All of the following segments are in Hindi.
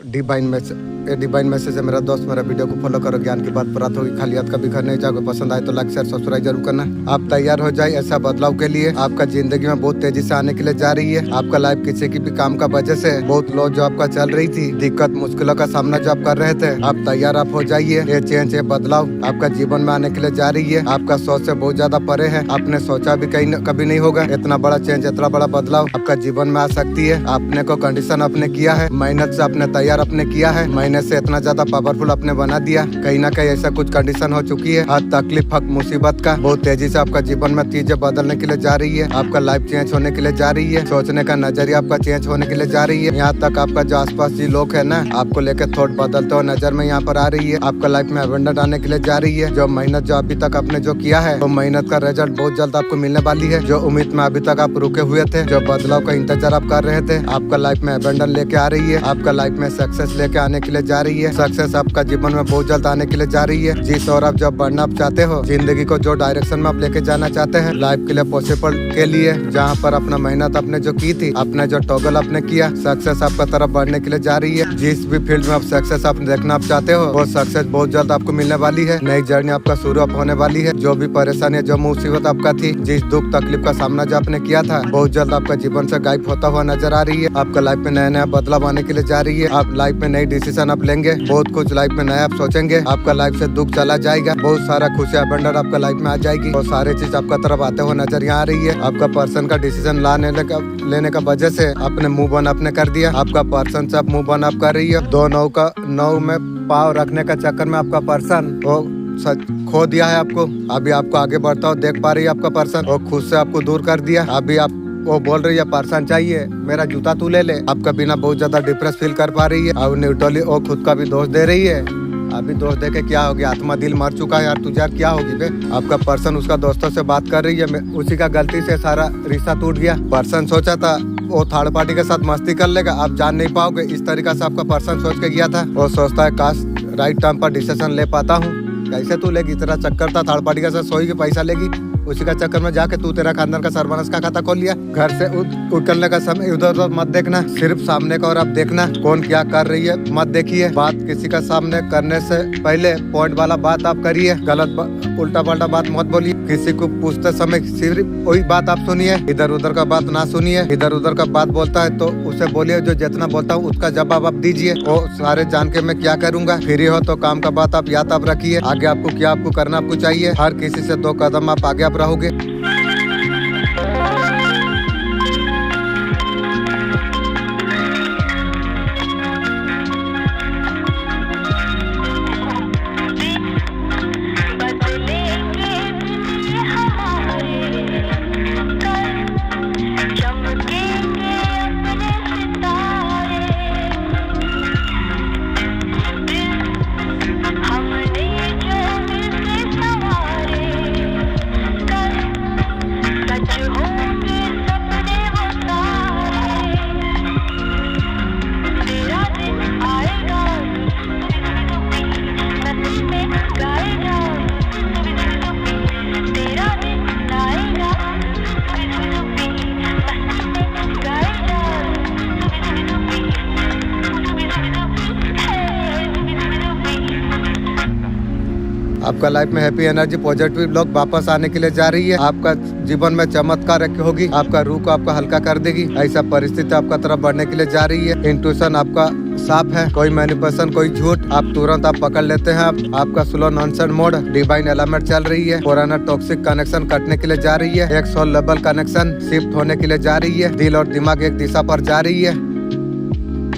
डिवाइन मैसेज है मेरा दोस्त। मेरा वीडियो को फॉलो करो, ज्ञान की बात प्राप्त होगी, खालियात कभी घर नहीं जाओगे। पसंद आए तो लाइक शेयर सब्सक्राइब जरूर करना। आप तैयार हो जाए ऐसा बदलाव के लिए। आपका जिंदगी में बहुत तेजी से आने के लिए जा रही है। आपका लाइफ किसी की भी काम का वजह से बहुत लो जो आपका चल रही थी, दिक्कत मुश्किलों का सामना जो आप कर रहे थे, आप तैयार आप हो जाइए। ये चेंज, ये बदलाव आपका जीवन में आने के लिए जा रही है। आपका सोच से बहुत ज्यादा परे है। आपने सोचा भी कभी नहीं होगा इतना बड़ा चेंज, इतना बड़ा बदलाव आपका जीवन में आ सकती है। आपने को कंडीशन आपने किया है, मेहनत से आपने तैयार आपने किया है, महीने से इतना ज्यादा पावरफुल आपने बना दिया। कहीं ना कहीं ऐसा कुछ कंडीशन हो चुकी है, हर तकलीफ हक मुसीबत का बहुत तेजी से आपका जीवन में चीजें बदलने के लिए जा रही है। आपका लाइफ चेंज होने के लिए जा रही है। सोचने का नजरिया आपका चेंज होने के लिए जा रही है। यहाँ तक आपका जो आसपास जी लोग है ना, आपको लेकर थोड़ा बदलते हुए नजर में यहाँ पर आ रही है। आपका लाइफ में अबंडेंस आने के लिए जा रही है। जो मेहनत जो अभी तक आपने जो किया है, वो मेहनत का रिजल्ट बहुत जल्द आपको मिलने वाली है। जो उम्मीद में अभी तक आप रुके हुए थे, जो बदलाव का इंतजार आप कर रहे थे, आपका लाइफ में अबंडेंस लेके आ रही है। आपका लाइफ में सक्सेस लेके आने के लिए जा रही है। सक्सेस आपका जीवन में बहुत जल्द आने के लिए जा रही है। जिस और आप जब बढ़ना आप चाहते हो, जिंदगी को जो डायरेक्शन में आप लेके जाना चाहते हैं, लाइफ के लिए पॉसिबल के लिए, जहाँ पर अपना मेहनत आपने जो की थी, अपने जो टॉगल आपने किया, सक्सेस आपका तरफ बढ़ने के लिए जा रही है। जिस भी फील्ड में आप सक्सेस आप देखना आप चाहते हो, वो सक्सेस बहुत जल्द आपको मिलने वाली है। नई जर्नी आपका शुरू आप होने वाली है। जो भी परेशानी, जो मुसीबत आपका थी, जिस दुख तकलीफ का सामना जो आपने किया था, बहुत जल्द आपका जीवन से गायब होता हुआ नजर आ रही है। आपका लाइफ में नया नया बदलाव आने के लिए जा रही है। आप लाइफ में नई डिसीजन आप लेंगे, बहुत कुछ लाइफ में नया आप सोचेंगे। आपका लाइफ से दुख चला जाएगा, बहुत सारा खुशी अबंडर आपका लाइफ में आ जाएगी। बहुत सारे चीज आपका तरफ आते हुए नजर यहाँ आ रही है। आपका पर्सन का डिसीजन लेने का वजह से आपने मूव ऑन आपने कर दिया। आपका पर्सन से आप मूव ऑन आप कर रही है। दो नौ में पाव रखने का चक्कर में आपका पर्सन वो खो दिया है आपको। अभी आपको आगे बढ़ता हो देख पा रही है आपका पर्सन, वो खुद से आपको दूर कर दिया। अभी आप वो बोल रही है पर्सन चाहिए मेरा जूता तू ले ले। आपका बिना बहुत ज्यादा डिप्रेस फील कर पा रही है। और न्यूट्रली वो खुद का भी दोष दे रही है। अभी दोस्त देखे क्या हो गया, आत्मा दिल मर चुका है यार, तुझे यार क्या होगी बे। आपका पर्सन उसका दोस्तों से बात कर रही है, उसी का गलती से सारा रिश्ता टूट गया। पर्सन सोचा था वो थर्ड पार्टी के साथ मस्ती कर लेगा, आप जान नहीं पाओगे। इस तरीका से आपका पर्सन सोच के गया था। वो सोचता है काश राइट टाइम पर डिसीजन ले पाता हूँ। कैसे तू लेगी, तेरा चक्कर था थर्ड पार्टी के साथ सोई के पैसा लेगी, उसी का चक्कर में जाके तू तेरा खानदान का सरबराह का खाता खोल लिया। घर से उठने का समय इधर उधर मत देखना, सिर्फ सामने का और आप देखना कौन क्या कर रही है मत देखिए। बात किसी का सामने करने से पहले पॉइंट वाला बात आप करिए, गलत उल्टा पल्टा बात मत बोलिए। किसी को पूछते समय सिर्फ वही बात आप सुनिए, इधर उधर का बात ना सुनिए। इधर उधर का बात बोलता है तो उसे बोलिए, जो जितना बोलता हूँ उसका जवाब आप दीजिए। वो सारे जान के मैं क्या करूंगा। फ्री हो तो काम का बात आप याद आप रखिए। आगे आपको क्या आपको करना आपको चाहिए। हर किसी से 2 कदम आप आगे आप रहोगे। आपका लाइफ में हैप्पी एनर्जी पॉजिटिव लोग वापस आने के लिए जा रही है। आपका जीवन में चमत्कार होगी, आपका रूह को आपका हल्का कर देगी। ऐसा परिस्थिति आपका तरफ बढ़ने के लिए जा रही है। इंट्यूशन आपका साफ है, कोई मैनिपुलेशन कोई झूठ आप तुरंत आप पकड़ लेते हैं। आपका slow nonsense mode divine element चल रही है। पुराना टॉक्सिक कनेक्शन कटने के लिए जा रही है। एक सोल लेवल कनेक्शन शिफ्ट होने के लिए जा रही है। दिल और दिमाग एक दिशा पर जा रही है।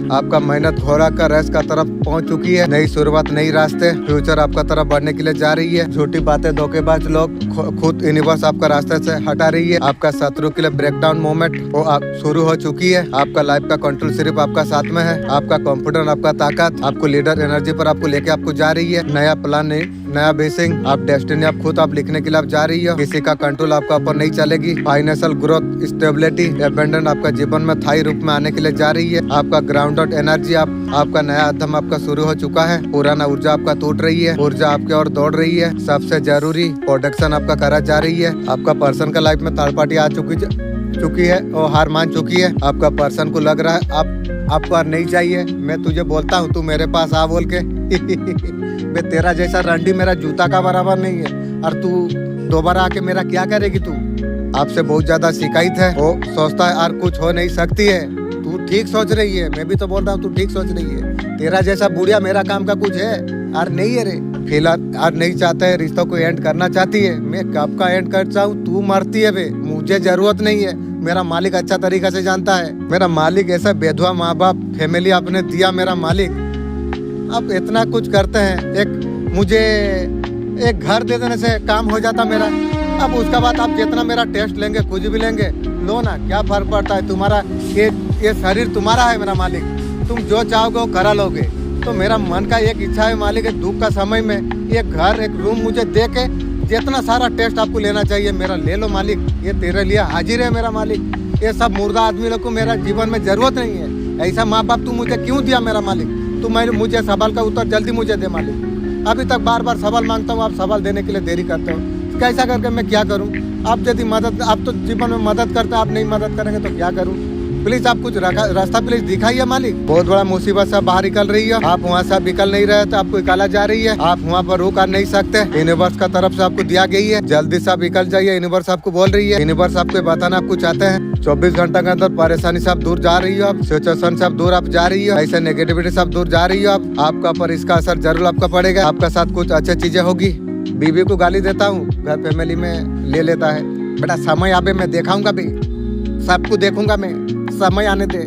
आपका मेहनत घोड़ा का रेस का तरफ पहुंच चुकी है। नई शुरुआत नई रास्ते, फ्यूचर आपका तरफ बढ़ने के लिए जा रही है। झूठी बातें धोखेबाज लोग खुद यूनिवर्स आपका रास्ते से हटा रही है। आपका शत्रु के लिए ब्रेकडाउन मोमेंट वो आप शुरू हो चुकी है। आपका लाइफ का कंट्रोल सिर्फ आपका साथ में है। आपका कॉन्फिडेंस आपका ताकत आपको लीडर एनर्जी पर आपको लेके आपको जा रही है। नया प्लान नहीं, नया बेसिंग आप डेस्टिनी आप खुद आप लिखने के लिए आप जा रही है। किसी का कंट्रोल आपका ऊपर नहीं चलेगी। फाइनेंशियल ग्रोथ स्टेबिलिटी एबंडेंस आपका जीवन में थाई रूप में आने के लिए जा रही है। आपका ग्राउंड एनर्जी आपका नया अध्ययन आपका शुरू हो चुका है। पुराना ऊर्जा आपका टूट रही है, ऊर्जा आपके ओर दौड़ रही है। सबसे जरूरी प्रोडक्शन आपका करा जा रही है। आपका पर्सन का लाइफ में थर्ड पार्टी आ चुकी है और हार मान चुकी है। आपका पर्सन को लग रहा है आप आपको और नहीं चाहिए। मैं तुझे बोलता हूँ तू मेरे पास आ बोल के बे तेरा जैसा रंडी मेरा जूता का बराबर नहीं है, और तू दोबारा आके मेरा क्या करेगी तू? आपसे बहुत ज्यादा शिकायत है। वो सोचता है और कुछ हो नहीं सकती है। तू ठीक सोच रही है, मैं भी तो बोल रहा हूँ तू ठीक सोच रही है। तेरा जैसा बुढ़िया मेरा काम का कुछ है और नहीं है रे। फिलहाल और नहीं चाहते है, रिश्तों को एंड करना चाहती है। मैं कब का एंड कर चाहूँ, तू मरती है बे, मुझे जरूरत नहीं है। मेरा मालिक अच्छा तरीका से जानता है। मेरा मालिक ऐसा बेधुआ माँ बाप फैमिली आपने दिया मेरा मालिक। अब इतना कुछ करते हैं, एक मुझे एक घर दे देने से काम हो जाता मेरा। अब उसका बाद आप जितना मेरा टेस्ट लेंगे, कुछ भी लेंगे, लो ना, क्या फर्क पड़ता है? तुम्हारा ये शरीर तुम्हारा है मेरा मालिक, तुम जो चाहोगे वो करा लोगे। तो मेरा मन का एक इच्छा है मालिक, दुख का समय में एक घर एक रूम मुझे दे के जितना सारा टेस्ट आपको लेना चाहिए मेरा ले लो मालिक। ये तेरे लिए हाजिर है मेरा मालिक। ये सब मुर्दा आदमी लोग को मेरा जीवन में जरूरत नहीं है। ऐसा माँ बाप तू मुझे क्यों दिया मेरा मालिक? तू मुझे सवाल का उत्तर जल्दी मुझे दे मालिक। अभी तक बार बार सवाल मांगता हूँ, आप सवाल देने के लिए देरी करते हो। कैसा करके मैं क्या करूँ? आप यदि मदद, आप तो जीवन में मदद करते, आप नहीं मदद करेंगे तो क्या करूँ? प्लीज आप कुछ रास्ता प्लीज दिखाइए मालिक। बहुत बड़ा मुसीबत से बाहर निकल रही है। आप वहाँ से निकल नहीं रहे तो आपको निकाला जा रही है। आप वहाँ पर रुक नहीं सकते। यूनिवर्स का तरफ से आपको दिया गई है, जल्दी से आप निकल जाइए। यूनिवर्स आपको बोल रही है, यूनिवर्स आपको बताना आपको चाहते हैं। 24 घंटा के अंदर परेशानी से आप दूर जा रही हो, आप सिचुएशन से आप दूर आप जा रही हो, ऐसे नेगेटिविटी से आप दूर जा रही हो। आपका पर इसका असर जरूर आपका पड़ेगा। आपका साथ कुछ अच्छी चीजें होगी। बीवी को गाली देता हूँ, घर फैमिली में ले लेता है। बेटा समय आवे मैं दिखाऊंगा भी, सबको देखूंगा मैं। समय आने दे,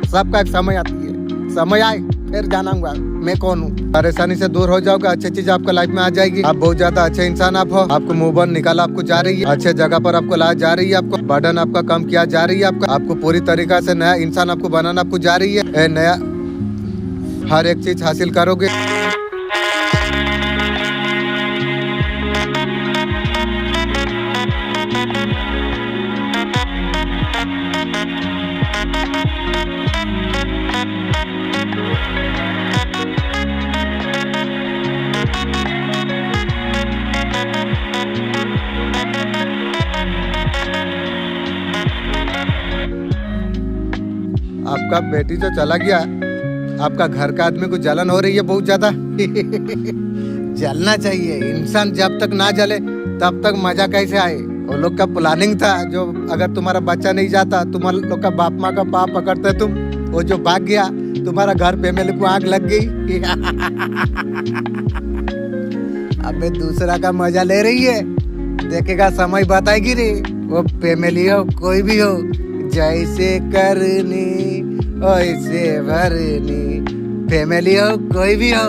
सबका एक समय आती है। समय आए फिर जानाऊंगा मैं कौन हूँ। परेशानी से दूर हो जाओगे, अच्छी चीज आपका लाइफ में आ जाएगी। आप बहुत ज्यादा अच्छे इंसान आप हो। आपको मूव ऑन निकाला आपको जा रही है, अच्छे जगह पर आपको ला जा रही है। आपको बर्डन आपका कम किया जा रही है। आपको पूरी तरीका से नया इंसान आपको बनाना आपको जा रही है। नया हर एक चीज हासिल करोगे। आपका बेटी जो चला गया, आपका घर का आदमी को जलन हो रही है बहुत ज्यादा। जलना चाहिए, इंसान जब तक ना जले तब तक मजा कैसे आए? वो लोग का प्लानिंग था, जो अगर तुम्हारा बच्चा नहीं जाता, तुम्हारे लोग का बाप माँ का पाप पकड़ते तुम, वो जो भाग गया, तुम्हारा घर फैमिली को आग लग गई। अबे दूसरा का मजा ले रही है, देखेगा समय बताएगी रे। वो फैमिली हो कोई भी हो, जैसे करनी वैसे भरनी। फैमिली हो कोई भी हो,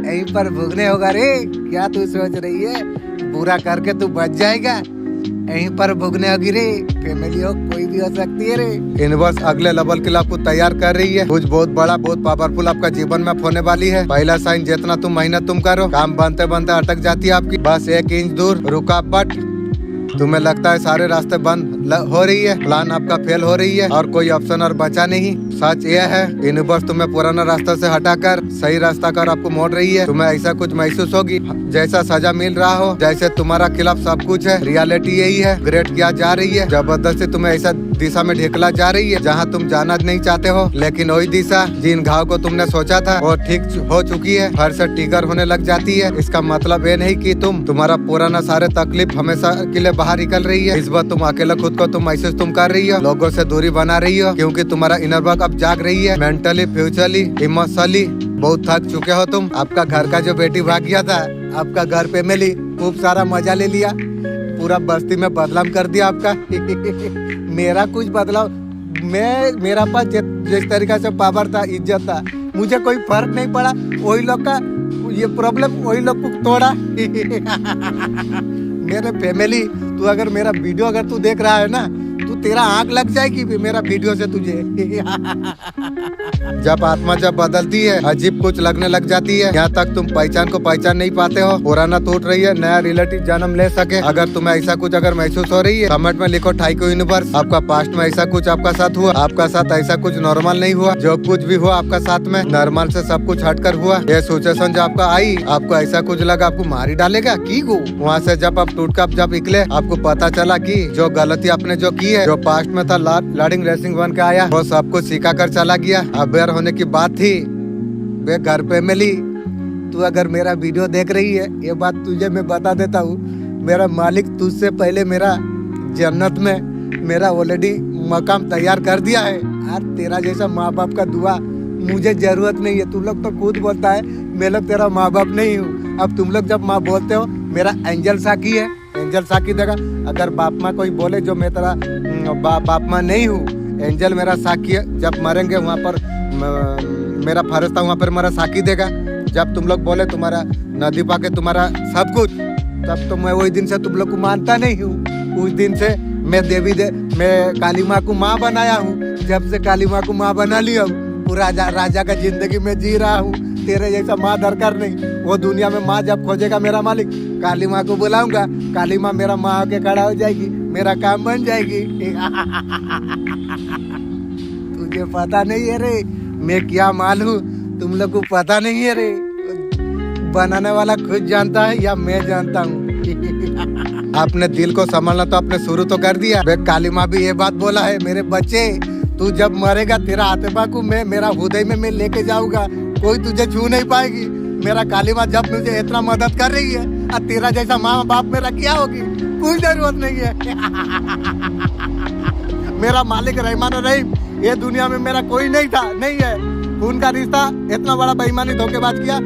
यहीं पर भुगने होगा रे। क्या तू सोच रही है बुरा करके तू बच जाएगा? यहीं पर भुगने होगी रे। फैमिली हो कोई भी हो सकती है रे। यूनिवर्स अगले लेवल के लिए आपको तैयार कर रही है। कुछ बहुत बड़ा बहुत पावरफुल आपका जीवन में होने वाली है। पहला साइन, जितना तुम मेहनत तुम करो, काम बनते बनते अटक जाती है आपकी। बस 1 इंच दूर रुकावट। तुम्हें लगता है सारे रास्ते बंद हो रही है, प्लान आपका फेल हो रही है और कोई ऑप्शन और बचा नहीं। सच ये है, यूनिवर्स तुम्हें पुराना रास्ता से हटाकर सही रास्ता कर आपको मोड़ रही है। तुम्हें ऐसा कुछ महसूस होगी जैसा सजा मिल रहा हो, जैसे तुम्हारा खिलाफ सब कुछ है। रियलिटी यही है, ग्रेट किया जा रही है। जबरदस्ती तुम्हें ऐसा दिशा में ढेकला जा रही है जहाँ तुम जाना नहीं चाहते हो, लेकिन वही दिशा जिन घाव को तुमने सोचा था वो ठीक हो चुकी है, फिर से टिगर होने लग जाती है। इसका मतलब ये नहीं कि तुम्हारा पुराना सारे तकलीफ हमेशा के लिए बाहर निकल रही है। इस बार तुम अकेला खुद को तुम महसूस तुम कर रही हो, लोगों से दूरी बना रही हो, क्योंकि तुम्हारा इनर वर्क अब जाग रही है। मेंटली, फ्यूचरली, इमोशनली बहुत थक चुके हो तुम। आपका घर का जो बेटी भाग गया था, आपका घर पे मिली, खूब सारा मजा ले लिया, पूरा बस्ती में बदलाव कर दिया आपका। मेरा कुछ बदलाव, मेरा पास जिस तरीका से पावर था, इज्जत था, मुझे कोई फर्क नहीं पड़ा। वही लोग का ये प्रॉब्लम वही लोग को तोड़ा। मेरे फैमिली, तू अगर मेरा वीडियो अगर तू देख रहा है ना, तू तेरा आंख लग जाएगी मेरा वीडियो से तुझे। जब आत्मा जब बदलती है, अजीब कुछ लगने लग जाती है। यहाँ तक तुम पहचान को पहचान नहीं पाते हो। पुराना टूट रही है, नया रिलेटिव जन्म ले सके। अगर तुम्हें ऐसा कुछ अगर महसूस हो रही है, कमेंट में लिखो थैंक यूनिवर्स। आपका पास्ट में ऐसा कुछ आपका साथ हुआ, आपका साथ ऐसा कुछ नॉर्मल नहीं हुआ। जो कुछ भी हुआ आपका साथ में नॉर्मल से सब कुछ हटकर हुआ। ये सिचुएशन जो आपका आई, आपको ऐसा कुछ लगा आपको मार ही डालेगा की को। वहाँ से जब आप टूट कर जब निकले, आपको पता चला कि जो गलती आपने जो की है, जो पास्ट में था लॉर्डिंग रेसिंग बन के आया, वो सब कुछ सिखा कर चला गया। अवेयर होने की बात थी वे घर पे मिली। तू अगर मेरा वीडियो देख रही है, ये बात तुझे मैं बता देता हूँ, मेरा मालिक तुझसे पहले मेरा जन्नत में मेरा ऑलरेडी मकाम तैयार कर दिया है। यार तेरा जैसा माँ बाप का दुआ मुझे जरूरत नहीं है। तुम लोग तो खुद बोलता है मैं लोग तेरा माँ बाप नहीं हूँ। अब तुम लोग जब माँ बोलते हो, मेरा एंजल साकी है, एंजल साकी देगा। अगर बाप माँ कोई बोले जो मैं तेरा बाप माँ नहीं हूँ, एंजल मेरा साकी है। जब मरेंगे वहाँ पर मेरा फर्ज था, वहाँ पर मेरा साकी देगा। जब तुम लोग बोले तुम्हारा नदी पाके तुम्हारा सब कुछ, तब तो मैं वही दिन से तुम लोग को मानता नहीं हूँ। उस दिन से मैं मैं काली माँ को माँ बनाया हूँ। जब से काली माँ को माँ बना लिया हूँ, पूरा राजा का जिंदगी में जी रहा हूँ। तेरे जैसा माँ दरकार नहीं। वो दुनिया में माँ जब खोजेगा मेरा मालिक, काली माँ को बुलाऊंगा, काली माँ मेरा माँ के खड़ा हो जाएगी, मेरा काम बन जाएगी। तुझे पता नहीं है रे मैं क्या माल हूँ, तुम लोग को पता नहीं है रे। बनाने वाला खुद जानता है या मैं जानता हूँ। आपने दिल को संभालना तो आपने शुरू तो कर दिया। काली माँ भी ये बात बोला है, मेरे बच्चे तू जब मरेगा तेरा आत्मा को मैं मेरा हृदय में मैं लेके जाऊंगा, कोई तुझे छू नहीं पाएगी। मेरा काली माँ जब मुझे इतना मदद कर रही है, और तेरा जैसा माँ बाप मेरा क्या होगी, कोई जरूरत नहीं है। मेरा मालिक रहमान रहीम, ये दुनिया में मेरा कोई नहीं था, नहीं है। खून का रिश्ता इतना बड़ा बेईमानी धोखेबाज किया,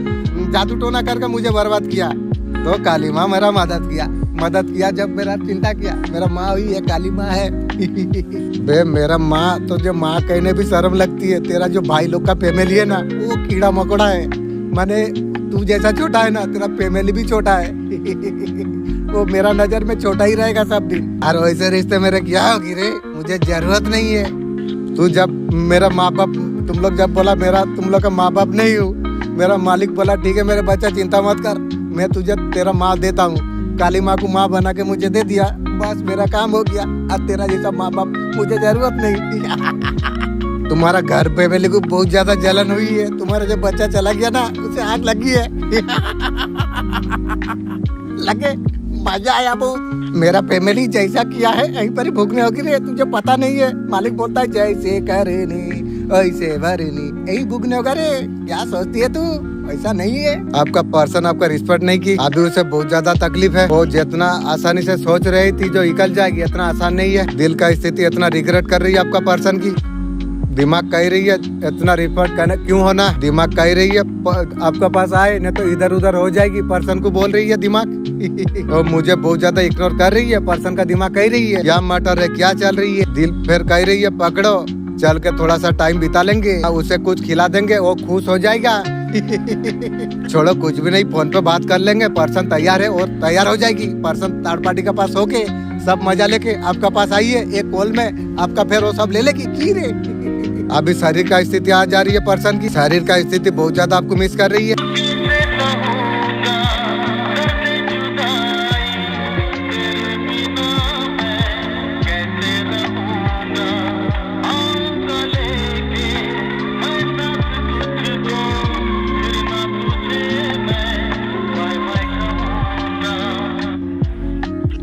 जादू टोना करके मुझे बर्बाद किया, तो काली माँ मेरा मदद किया जब मेरा चिंता किया। मेरा माँ हुई है, काली माँ है। बे मेरा माँ तो जो माँ कहने भी शर्म लगती है। तेरा जो भाई लोग का फैमिली है ना, वो कीड़ा मकोड़ा है। माने तू जैसा छोटा है ना, तेरा फैमिली भी छोटा है। वो मेरा नजर में छोटा ही रहेगा सब दिन। और वैसे रिश्ते मेरे क्या होगी रे, मुझे जरूरत नहीं है। तू जब मेरा माँ बाप, तुम लोग जब बोला मेरा तुम लोग का माँ बाप नहीं हूँ, मेरा मालिक बोला ठीक है मेरे बच्चा चिंता मत कर, मैं तुझे तेरा माँ देता हूँ। काली माँ को माँ बना के मुझे दे दिया, बस मेरा काम हो गया। अब तेरा जैसा माँ बाप मुझे जरूरत नहीं। तुम्हारा घर फैमिली को बहुत ज्यादा जलन हुई है। तुम्हारा जब बच्चा चला गया ना, उसे आग लगी है। लगे मजा आया बहुत। मेरा फैमिली जैसा किया है यहीं पर ही भूखने होगी रे, तुझे पता नहीं है। मालिक बोलता है जैसे करनी ऐसे भरनी, यही भूखने होगा रे। क्या सोचती है तू, ऐसा नहीं है। आपका पर्सन आपका रिस्पेक्ट नहीं की, अभी उसे बहुत ज्यादा तकलीफ है। वो जितना आसानी से सोच रही थी जो निकल जाएगी, इतना आसान नहीं है। दिल का स्थिति इतना रिग्रेट कर रही है आपका पर्सन की। दिमाग कह रही है इतना रिपोर्ट करना क्यों होना, दिमाग कह रही है आपका पास आए, नहीं तो इधर उधर हो जाएगी। पर्सन को बोल रही है दिमाग। और मुझे बहुत ज्यादा इग्नोर कर रही है। पर्सन का दिमाग कह रही है क्या मैटर है, क्या चल रही है। दिल फिर कह रही है पकड़ो, चल के थोड़ा सा टाइम बिता लेंगे, उसे कुछ खिला देंगे, वो खुश हो जाएगा। छोड़ो कुछ भी नहीं, फोन पे बात कर लेंगे। पर्सन तैयार है और तैयार हो जाएगी। पर्सन थर्ड पार्टी के पास होके सब मजा लेके आपका पास आई है, एक कॉल में आपका फिर वो सब ले लेगी। की रे अभी शरीर का स्थिति आ जा रही है। पर्सन की शरीर का स्थिति बहुत ज्यादा आपको मिस कर रही है।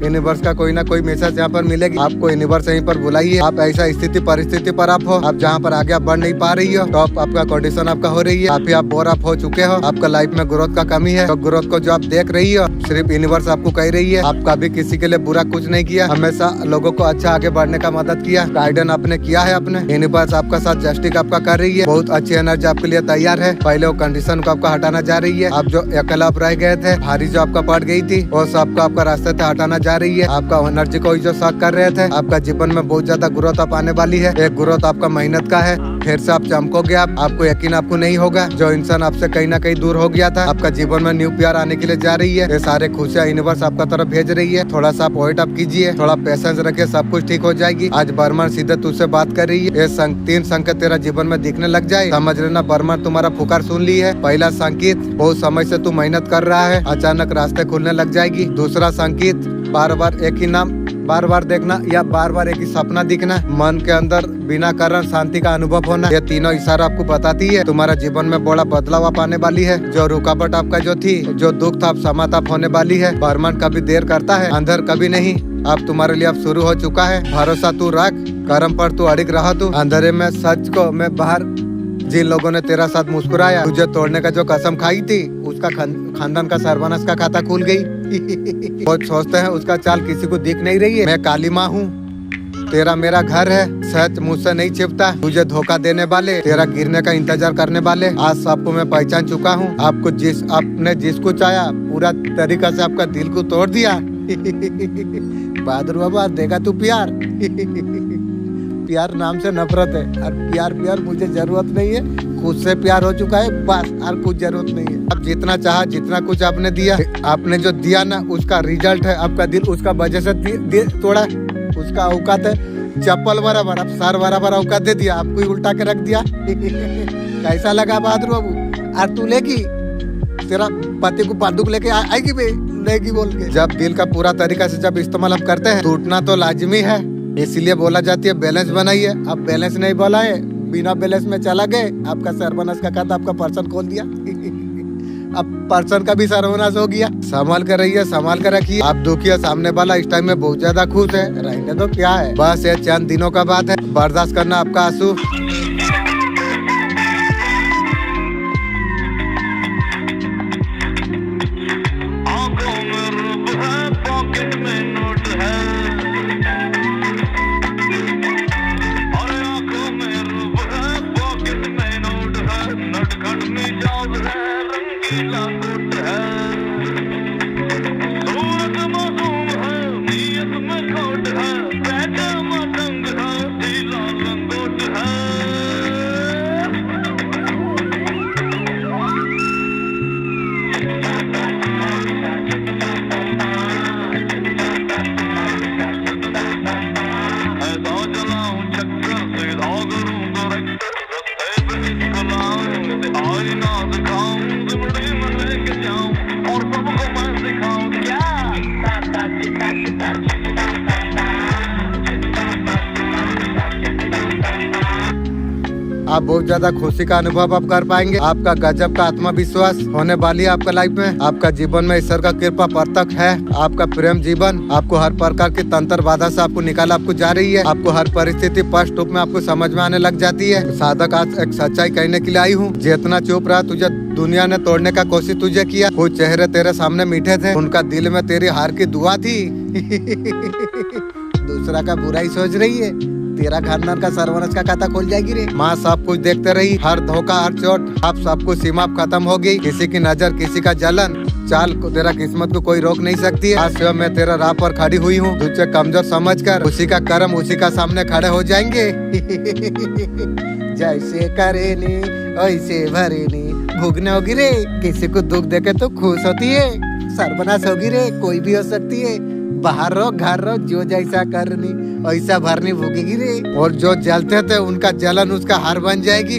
यूनिवर्स का कोई ना कोई मैसेज यहाँ पर मिलेगी आपको। यूनिवर्स यहीं पर बुलाइए। आप ऐसा स्थिति परिस्थिति पर आप हो, आप जहाँ पर आगे आप बढ़ नहीं पा रही हो, तो आपका कंडीशन आपका हो रही है, आप ही आप बोर आप हो चुके हो, आपका लाइफ में ग्रोथ का कमी है। तो ग्रोथ को जो आप देख रही हो, सिर्फ यूनिवर्स आपको कह रही है। आप कभी किसी के लिए बुरा कुछ नहीं किया, हमेशा लोगों को अच्छा आगे बढ़ने का मदद किया, गाइडेंस आपने किया है अपने। यूनिवर्स आपका साथ जस्टिस आपका कर रही है, बहुत अच्छी एनर्जी आपके लिए तैयार है। पहले वो कंडीशन को आपका हटाना जा रही है। आप जो अकेला आप रह गए थे, भारी जो आपका पड़ गई थी, वो सबको आपका रास्ते से हटाना जा रही है। आपका एनर्जी को जो शक कर रहे थे, आपका जीवन में बहुत ज्यादा ग्रोथ आप आने वाली है। एक ग्रोथ आपका मेहनत का है, फिर से आप चमकोगे। आपको यकीन आपको नहीं होगा, जो इंसान आपसे कहीं ना कहीं दूर हो गया था, आपका जीवन में न्यू प्यार आने के लिए जा रही है। ये सारे खुशियाँ यूनिवर्स आपका तरफ भेज रही है। थोड़ा सा आप वेट अप कीजिए, थोड़ा पेशेंस रखिए, सब कुछ ठीक हो जाएगी। आज बर्मन सीधे तुझसे बात कर रही है। ये तीन संकेत तेरा जीवन में दिखने लग जाए, समझ लेना बर्मन तुम्हारा पुकार सुन ली है। पहला संकेत, बहुत समय से तू मेहनत कर रहा है, अचानक रास्ते खुलने लग जाएगी। दूसरा संकेत, बार बार एक ही नाम बार बार देखना या बार बार एक ही सपना दिखना, मन के अंदर बिना कारण शांति का अनुभव होना। ये तीनों इशारा आपको बताती है तुम्हारा जीवन में बड़ा बदलाव आप आने वाली है। जो रुकावट आपका जो थी, जो दुख था, समाप्त होने वाली है। बर्मन कभी देर करता है, अंधर कभी नहीं। अब तुम्हारे लिए अब शुरू हो चुका है। भरोसा तू रख, कर्म पर तू अड़िग रहा। तू अंधेरे में सच को मैं बाहर, जिन लोगों ने तेरा साथ मुस्कुराया, तुझे तोड़ने का जो कसम खाई थी, उसका खानदान का सर्वनाश का खाता खुल गई। बहुत सोचते हैं उसका चाल किसी को दिख नहीं रही है। मैं काली माँ हूँ, तेरा मेरा घर है, सच मुझसे नहीं छिपता। तुझे धोखा देने वाले, तेरा गिरने का इंतजार करने वाले, आज सबको मैं पहचान चुका हूँ। आपने जिसको चाहा पूरा तरीका से आपका दिल को तोड़ दिया। बहादुर बाबा देगा तू प्यार। प्यार नाम से नफरत है, और प्यार मुझे जरूरत नहीं है, खुद से प्यार हो चुका है बस, और कुछ जरूरत नहीं है। अब जितना चाहा, जितना कुछ आपने दिया, आपने जो दिया ना उसका रिजल्ट है आपका दिल, उसका वजह से तोड़ा। उसका औकात है चप्पल बराबर, अब सर बराबर औकात दे दिया, आपको ही उल्टा के रख दिया। कैसा लगा बहादुर बाबू? और तू लेगी, तेरा पति को बंदूक लेके आएगी बे, लेगी बोल के। जब दिल का पूरा तरीका से जब इस्तेमाल हम करते हैं, टूटना तो लाजमी है, इसलिए बोला जाती है बैलेंस बनाइए। अब बैलेंस नहीं बोला है, बिना बैलेंस में चला गए, आपका सर्वनाश का खाता आपका पर्सन खोल दिया। अब पर्सन का भी सर्वनाश हो गया। संभाल कर रहिए, संभाल कर रखिए। आप दुखी है, सामने वाला इस टाइम में बहुत ज्यादा खुश है, रहने दो, क्या है, बस ये चंद दिनों का बात है, बर्दाश्त करना आपका आंसू। आप बहुत ज्यादा खुशी का अनुभव आप कर पाएंगे। आपका गजब का आत्मविश्वास होने वाली है आपका लाइफ में। आपका जीवन में ईश्वर का कृपा प्रत्यक्ष है। आपका प्रेम जीवन आपको हर प्रकार की तंत्र बाधा से आपको निकाल आपको जा रही है। आपको हर परिस्थिति स्पष्ट रूप में आपको समझ में आने लग जाती है। साधक आज एक सच्चाई कहने के लिए आई हूँ, जितना चुप रहा तुझे दुनिया ने तोड़ने का कोशिश तुझे किया, कुछ चेहरे तेरे सामने मीठे थे, उनका दिल में तेरी हार की दुआ थी। दूसरा का बुराई सोच रही है, तेरा खानदान का सर्वनाश का खाता खोल जाएगी रे। माँ सब कुछ देखते रही, हर धोखा हर चोट, अब सब कुछ सीमा खत्म हो गई। किसी की नजर, किसी का जलन, चाल को तेरा किस्मत को कोई रोक नहीं सकती है। आज स्वयं मैं तेरा राह पर खड़ी हुई हूँ, तुझे कमजोर समझकर उसी का कर्म उसी का सामने खड़े हो जाएंगे। जैसे करेनी वैसे भरेनी, भुगने होगी रे, किसी को दुख देके तो खुश होती है, सर्वनाश होगी रे, कोई भी हो सकती है। बाहर रहो घर रहो, जो जैसा करनी ऐसा भरनी भूगेगी रे, और जो जलते थे उनका जलन उसका हार बन जाएगी।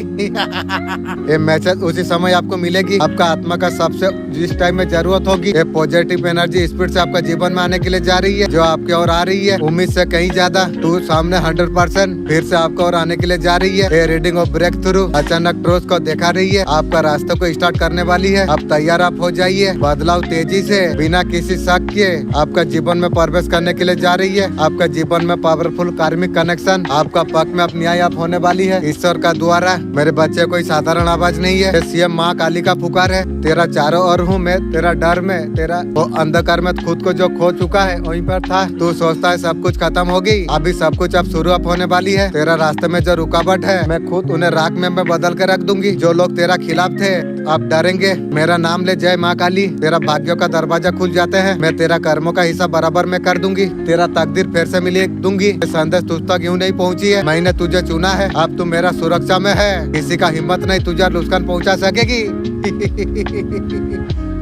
ये मैसेज उसी समय आपको मिलेगी। आपका आत्मा का सबसे जिस टाइम में जरूरत होगी, ये पॉजिटिव एनर्जी स्पीड से आपका जीवन में आने के लिए जा रही है, जो आपकी ओर आ रही है उम्मीद से कहीं ज्यादा। तू सामने 100% फिर से आपको और आने के लिए जा रही है। ये रीडिंग ऑफ ब्रेक थ्रू अचानक ट्रोस को दिखा रही है, आपका रास्ते को स्टार्ट करने वाली है। अब तैयार आप हो जाइए, बदलाव तेजी से बिना किसी शक के आपका जीवन में प्रवेश करने के लिए जा रही है। आपका जीवन में पावरफुल कार्मिक कनेक्शन आपका पक्ष में अब न्याय आप होने वाली है ईश्वर का द्वारा। मेरे बच्चे कोई साधारण आवाज नहीं है, सीएम माँ काली का पुकार है। तेरा चारों ओर हूँ मैं, तेरा डर में, तेरा वो अंधकार में खुद को जो खो चुका है वहीं पर था। तू सोचता है सब कुछ खत्म हो गई, अभी सब कुछ अब शुरू अब होने वाली है। तेरा रास्ते में जो रुकावट है मैं खुद उन्हें राख में मैं बदल के रख दूंगी। जो लोग तेरा खिलाफ थे अब डरेंगे, मेरा नाम ले जय माँ काली। तेरा भाग्यों का दरवाजा खुल जाते हैं, मैं तेरा कर्मों का हिस्सा बराबर में कर दूंगी। तेरा तकदीर फिर से मिले दूंगी। संदेश तुझ तक यूं नहीं पहुंची है, मैंने तुझे चुना है, अब तू मेरा सुरक्षा में है। किसी का हिम्मत नहीं तुझे नुकसान पहुंचा सकेगी।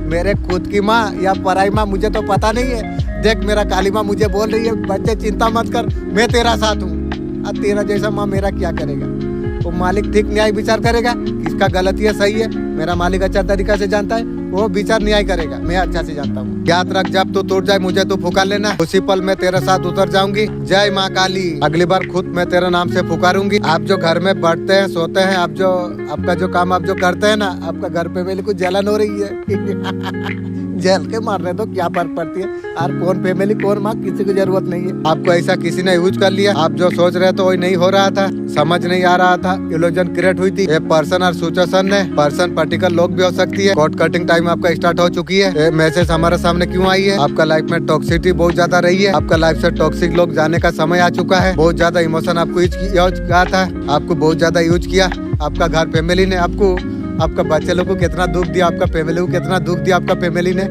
मेरे खुद की माँ या पराई माँ मुझे तो पता नहीं है। देख मेरा काली माँ मुझे बोल रही है, बच्चे चिंता मत कर, मैं तेरा साथ हूँ। अब तेरा जैसा माँ मेरा क्या करेगा? वो मालिक ठीक न्याय विचार करेगा, किसका गलती है सही है, मेरा मालिक अच्छा तरीका से जानता है। वो विचार नहीं करेगा, मैं अच्छा से जानता हूँ। याद रख, जब तू टूट जाए मुझे तू पुकार लेना, उसी पल मैं तेरे साथ उतर जाऊंगी। जय माँ काली। अगली बार खुद मैं तेरे नाम से पुकारूंगी। आप जो घर में बैठते हैं, सोते हैं, आप जो आपका जो काम आप जो करते हैं ना, आपका घर पे मेरे को जलन हो रही है जेल के मारने तो क्या फर्क पड़ती है यार, कौन फैमिली कौन माँ, किसी की जरूरत नहीं है। आपको ऐसा किसी ने यूज कर लिया, आप जो सोच रहे थे वही नहीं हो रहा था, समझ नहीं आ रहा था, इल्यूजन क्रिएट हुई थी। ये पर्सन और सिचुएशन ने, पर्सन पर्टिकुलर लोग भी हो सकती है। कोर्ट कटिंग टाइम आपका स्टार्ट हो चुकी है। ये मैसेज हमारे सामने क्यों आई है? आपका लाइफ में टॉक्सिसिटी बहुत ज्यादा रही है, आपका लाइफ से टॉक्सिक लोग जाने का समय आ चुका है। बहुत ज्यादा इमोशन आपको यूज किया था, आपको बहुत ज्यादा यूज किया। आपका घर फैमिली ने आपको, आपका बच्चे लोग को कितना दुख दिया, आपका फैमिली को कितना दुख दिया, आपका फैमिली ने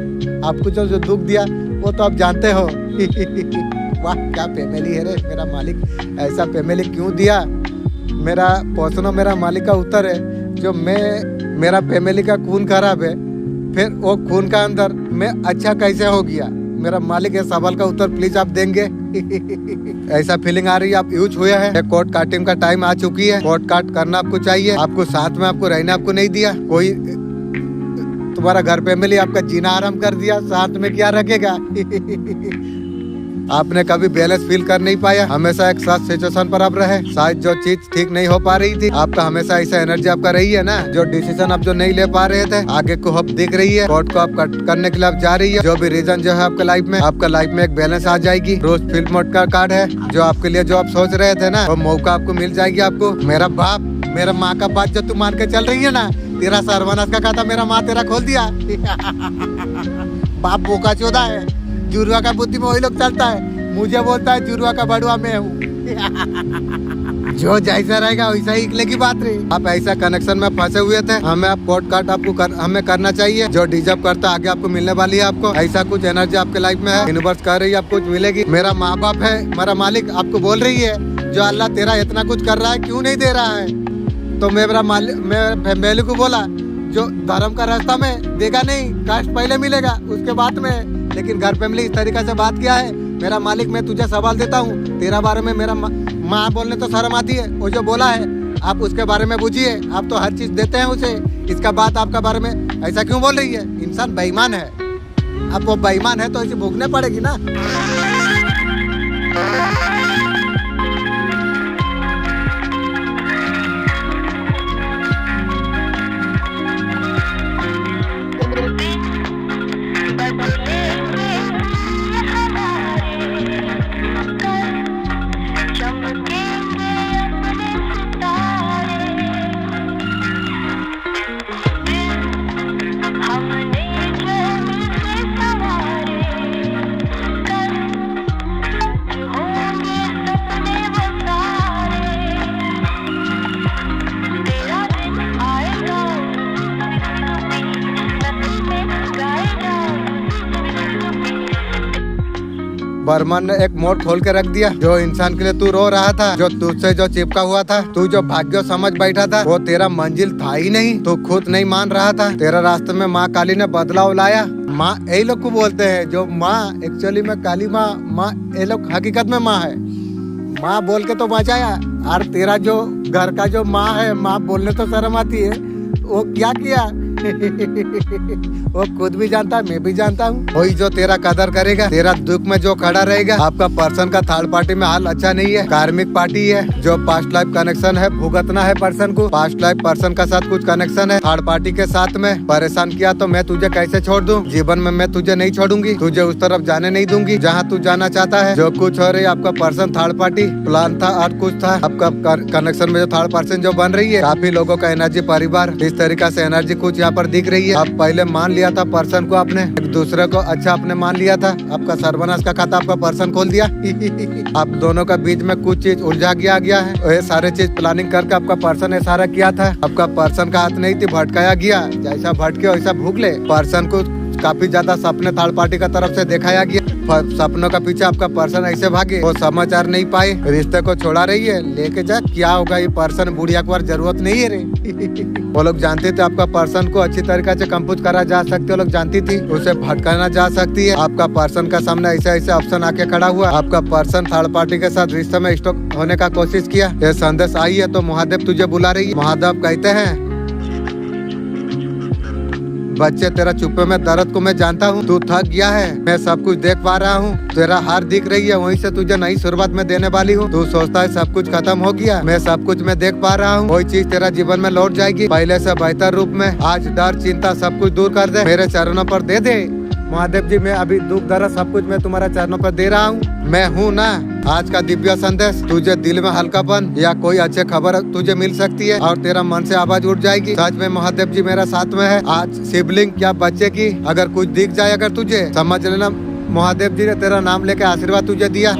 आपको जो दुख दिया वो तो आप जानते हो। वाह क्या फैमिली है रे मेरा मालिक, ऐसा फैमिली क्यों दिया? मेरा पोषणो मेरा मालिक का उत्तर है। जो मेरा फैमिली का खून खराब है, फिर वो खून का अंदर मैं अच्छा कैसे हो गया? मेरा मालिक है, सवाल का उत्तर प्लीज आप देंगे। ऐसा फीलिंग आ रही है आप यूज हुए हैं। कोर्ट काटिंग का टाइम आ चुकी है, कोर्ट काट करना आपको चाहिए। आपको साथ में आपको रहने आपको नहीं दिया कोई, तुम्हारा घर फैमिली आपका जीना आराम कर दिया, साथ में क्या रखेगा? आपने कभी बैलेंस फील कर नहीं पाया, हमेशा एक साथ सिचुएशन पर आप रहे। शायद जो चीज ठीक नहीं हो पा रही थी, आपका हमेशा ऐसा एनर्जी आपका रही है ना, जो डिसीजन आप जो नहीं ले पा रहे थे, आगे को आप दिख रही है, कोर्ट को आप कट करने के लिए आप जा रही है। जो भी रीजन जो है आपका लाइफ में एक बैलेंस आ जाएगी। रोज फिल्म मोड का कार्ड है, जो आपके लिए जो आप सोच रहे थे ना, वो मौका आपको मिल जाएगी। आपको मेरा बाप, मेरा माँ का बात जो तुम मान के चल रही है ना, तेरा सर्वनाश का खाता मेरा माँ तेरा खोल दिया। बाप बोका चौधा है, जुड़वा का बुद्धि में वही लोग चलता है, मुझे बोलता है जुड़वा का बड़ुआ मैं हूँ। जो जैसा रहेगा वैसा ही निकलेगी बात रही। आप ऐसा कनेक्शन में फंसे हुए थे, हमें आप कोर्ट कार्ड आपको हमें करना चाहिए। जो डिजर्व करता आगे आपको मिलने वाली है। आपको ऐसा कुछ एनर्जी आपके लाइफ में है, यूनिवर्स कर रही है आपको कुछ मिलेगी। मेरा माँ बाप है, मेरा मालिक आपको बोल रही है, जो अल्लाह तेरा इतना कुछ कर रहा है क्यों नहीं दे रहा है? तो मेरा मालिक, मेरे फैमिली को बोला, जो धर्म का रास्ता में देगा नहीं, कास्ट पहले मिलेगा उसके बाद में। लेकिन घर फैमिली इस तरीके से बात किया है। मेरा मालिक मैं तुझे सवाल देता हूँ, तेरा बारे में मेरा माँ बोलने तो शर्म आती है, वो जो बोला है आप उसके बारे में पूछिए। आप तो हर चीज देते हैं उसे, इसका बात आपका बारे में ऐसा क्यों बोल रही है? इंसान बेईमान है, अब वो बेईमान है तो इसे भोगने पड़ेगी ना। बर्मन ने एक मोड़ खोल के रख दिया। जो इंसान के लिए तू रो रहा था, जो तुझसे जो चिपका हुआ था, तू जो भाग्य समझ बैठा था, वो तेरा मंजिल था ही नहीं। तू खुद नहीं मान रहा था। तेरा रास्ते में माँ काली ने बदलाव लाया। माँ यही लोग को बोलते हैं, जो माँ एक्चुअली में काली माँ ये लोग हकीकत में माँ है। माँ बोल के तो बचाया, और तेरा जो घर का जो माँ है, माँ बोलने तो शर्म आती है, वो क्या किया? वो खुद भी जानता है, मैं भी जानता हूँ। वही जो तेरा कदर करेगा, तेरा दुख में जो खड़ा रहेगा। आपका पर्सन का थर्ड पार्टी में हाल अच्छा नहीं है, कार्मिक पार्टी है। जो पास्ट लाइफ कनेक्शन है, भुगतना है पर्सन को। पास्ट लाइफ पर्सन का साथ कुछ कनेक्शन है, थर्ड पार्टी के साथ में परेशान किया तो मैं तुझे कैसे छोड़ दूं? जीवन में मैं तुझे नहीं छोड़ूंगी, तुझे उस तरफ जाने नहीं दूंगी जहाँ तू जाना चाहता है। जो कुछ हो रही है, आपका पर्सन थर्ड पार्टी प्लान था और कुछ था। आपका कनेक्शन में जो थर्ड पर्सन जो बन रही है, काफी लोगों का एनर्जी परिवार इस तरीका से एनर्जी कुछ यहाँ पर दिख रही है। आप पहले मान लिया था पर्सन को, आपने एक दूसरे को अच्छा आपने मान लिया था। आपका सर्वनाश का खाता आपका पर्सन खोल दिया। आप दोनों का बीच में कुछ चीज उलझा गया है। ये सारे चीज प्लानिंग करके आपका पर्सन ने सारा किया था। आपका पर्सन का हाथ नहीं थी, भटकाया गया। जैसा भटके वैसा भूख ले। पर्सन को काफी ज्यादा सपने थर्ड पार्टी का तरफ से दिखाया गया। सपनों का पीछे आपका पर्सन ऐसे भागे, वो समाचार नहीं पाए, रिश्ते को छोड़ा रही है। लेके जा, क्या होगा ये पर्सन बुढ़िया को जरूरत नहीं है रे। वो लोग जानते थे आपका पर्सन को अच्छी तरीके से कंपोज करा जा सकते, वो लोग जानती थी उसे भटकाना जा सकती है। आपका पर्सन का सामने ऐसे ऐसे ऑप्शन आके खड़ा हुआ। आपका पर्सन थर्ड पार्टी के साथ रिश्ते में स्टॉक होने का कोशिश किया। ये संदेश आई है तो महादेव तुझे बुला रही है। महादेव कहते हैं बच्चे तेरा चुप्पे में दर्द को मैं जानता हूँ। तू थक गया है, मैं सब कुछ देख पा रहा हूँ। तेरा हार दिख रही है, वहीं से तुझे नई शुरुआत में देने वाली हूँ। तू सोचता है सब कुछ खत्म हो गया, मैं सब कुछ मैं देख पा रहा हूँ। कोई चीज तेरा जीवन में लौट जाएगी पहले से बेहतर रूप में। आज डर चिंता सब कुछ दूर कर दे, मेरे चरणों पर दे दे। महादेव जी, मैं अभी दुख दर्द सब कुछ मैं तुम्हारे चरणों पर दे रहा हूँ। मैं हूँ ना। आज का दिव्य संदेश तुझे दिल में हल्कापन या कोई अच्छी खबर तुझे मिल सकती है और तेरा मन से आवाज उठ जाएगी। सच में महादेव जी मेरा साथ में है। आज शिवलिंग या बच्चे की अगर कुछ दिख जाए अगर तुझे, समझ लेना महादेव जी ने तेरा नाम लेके आशीर्वाद तुझे दिया।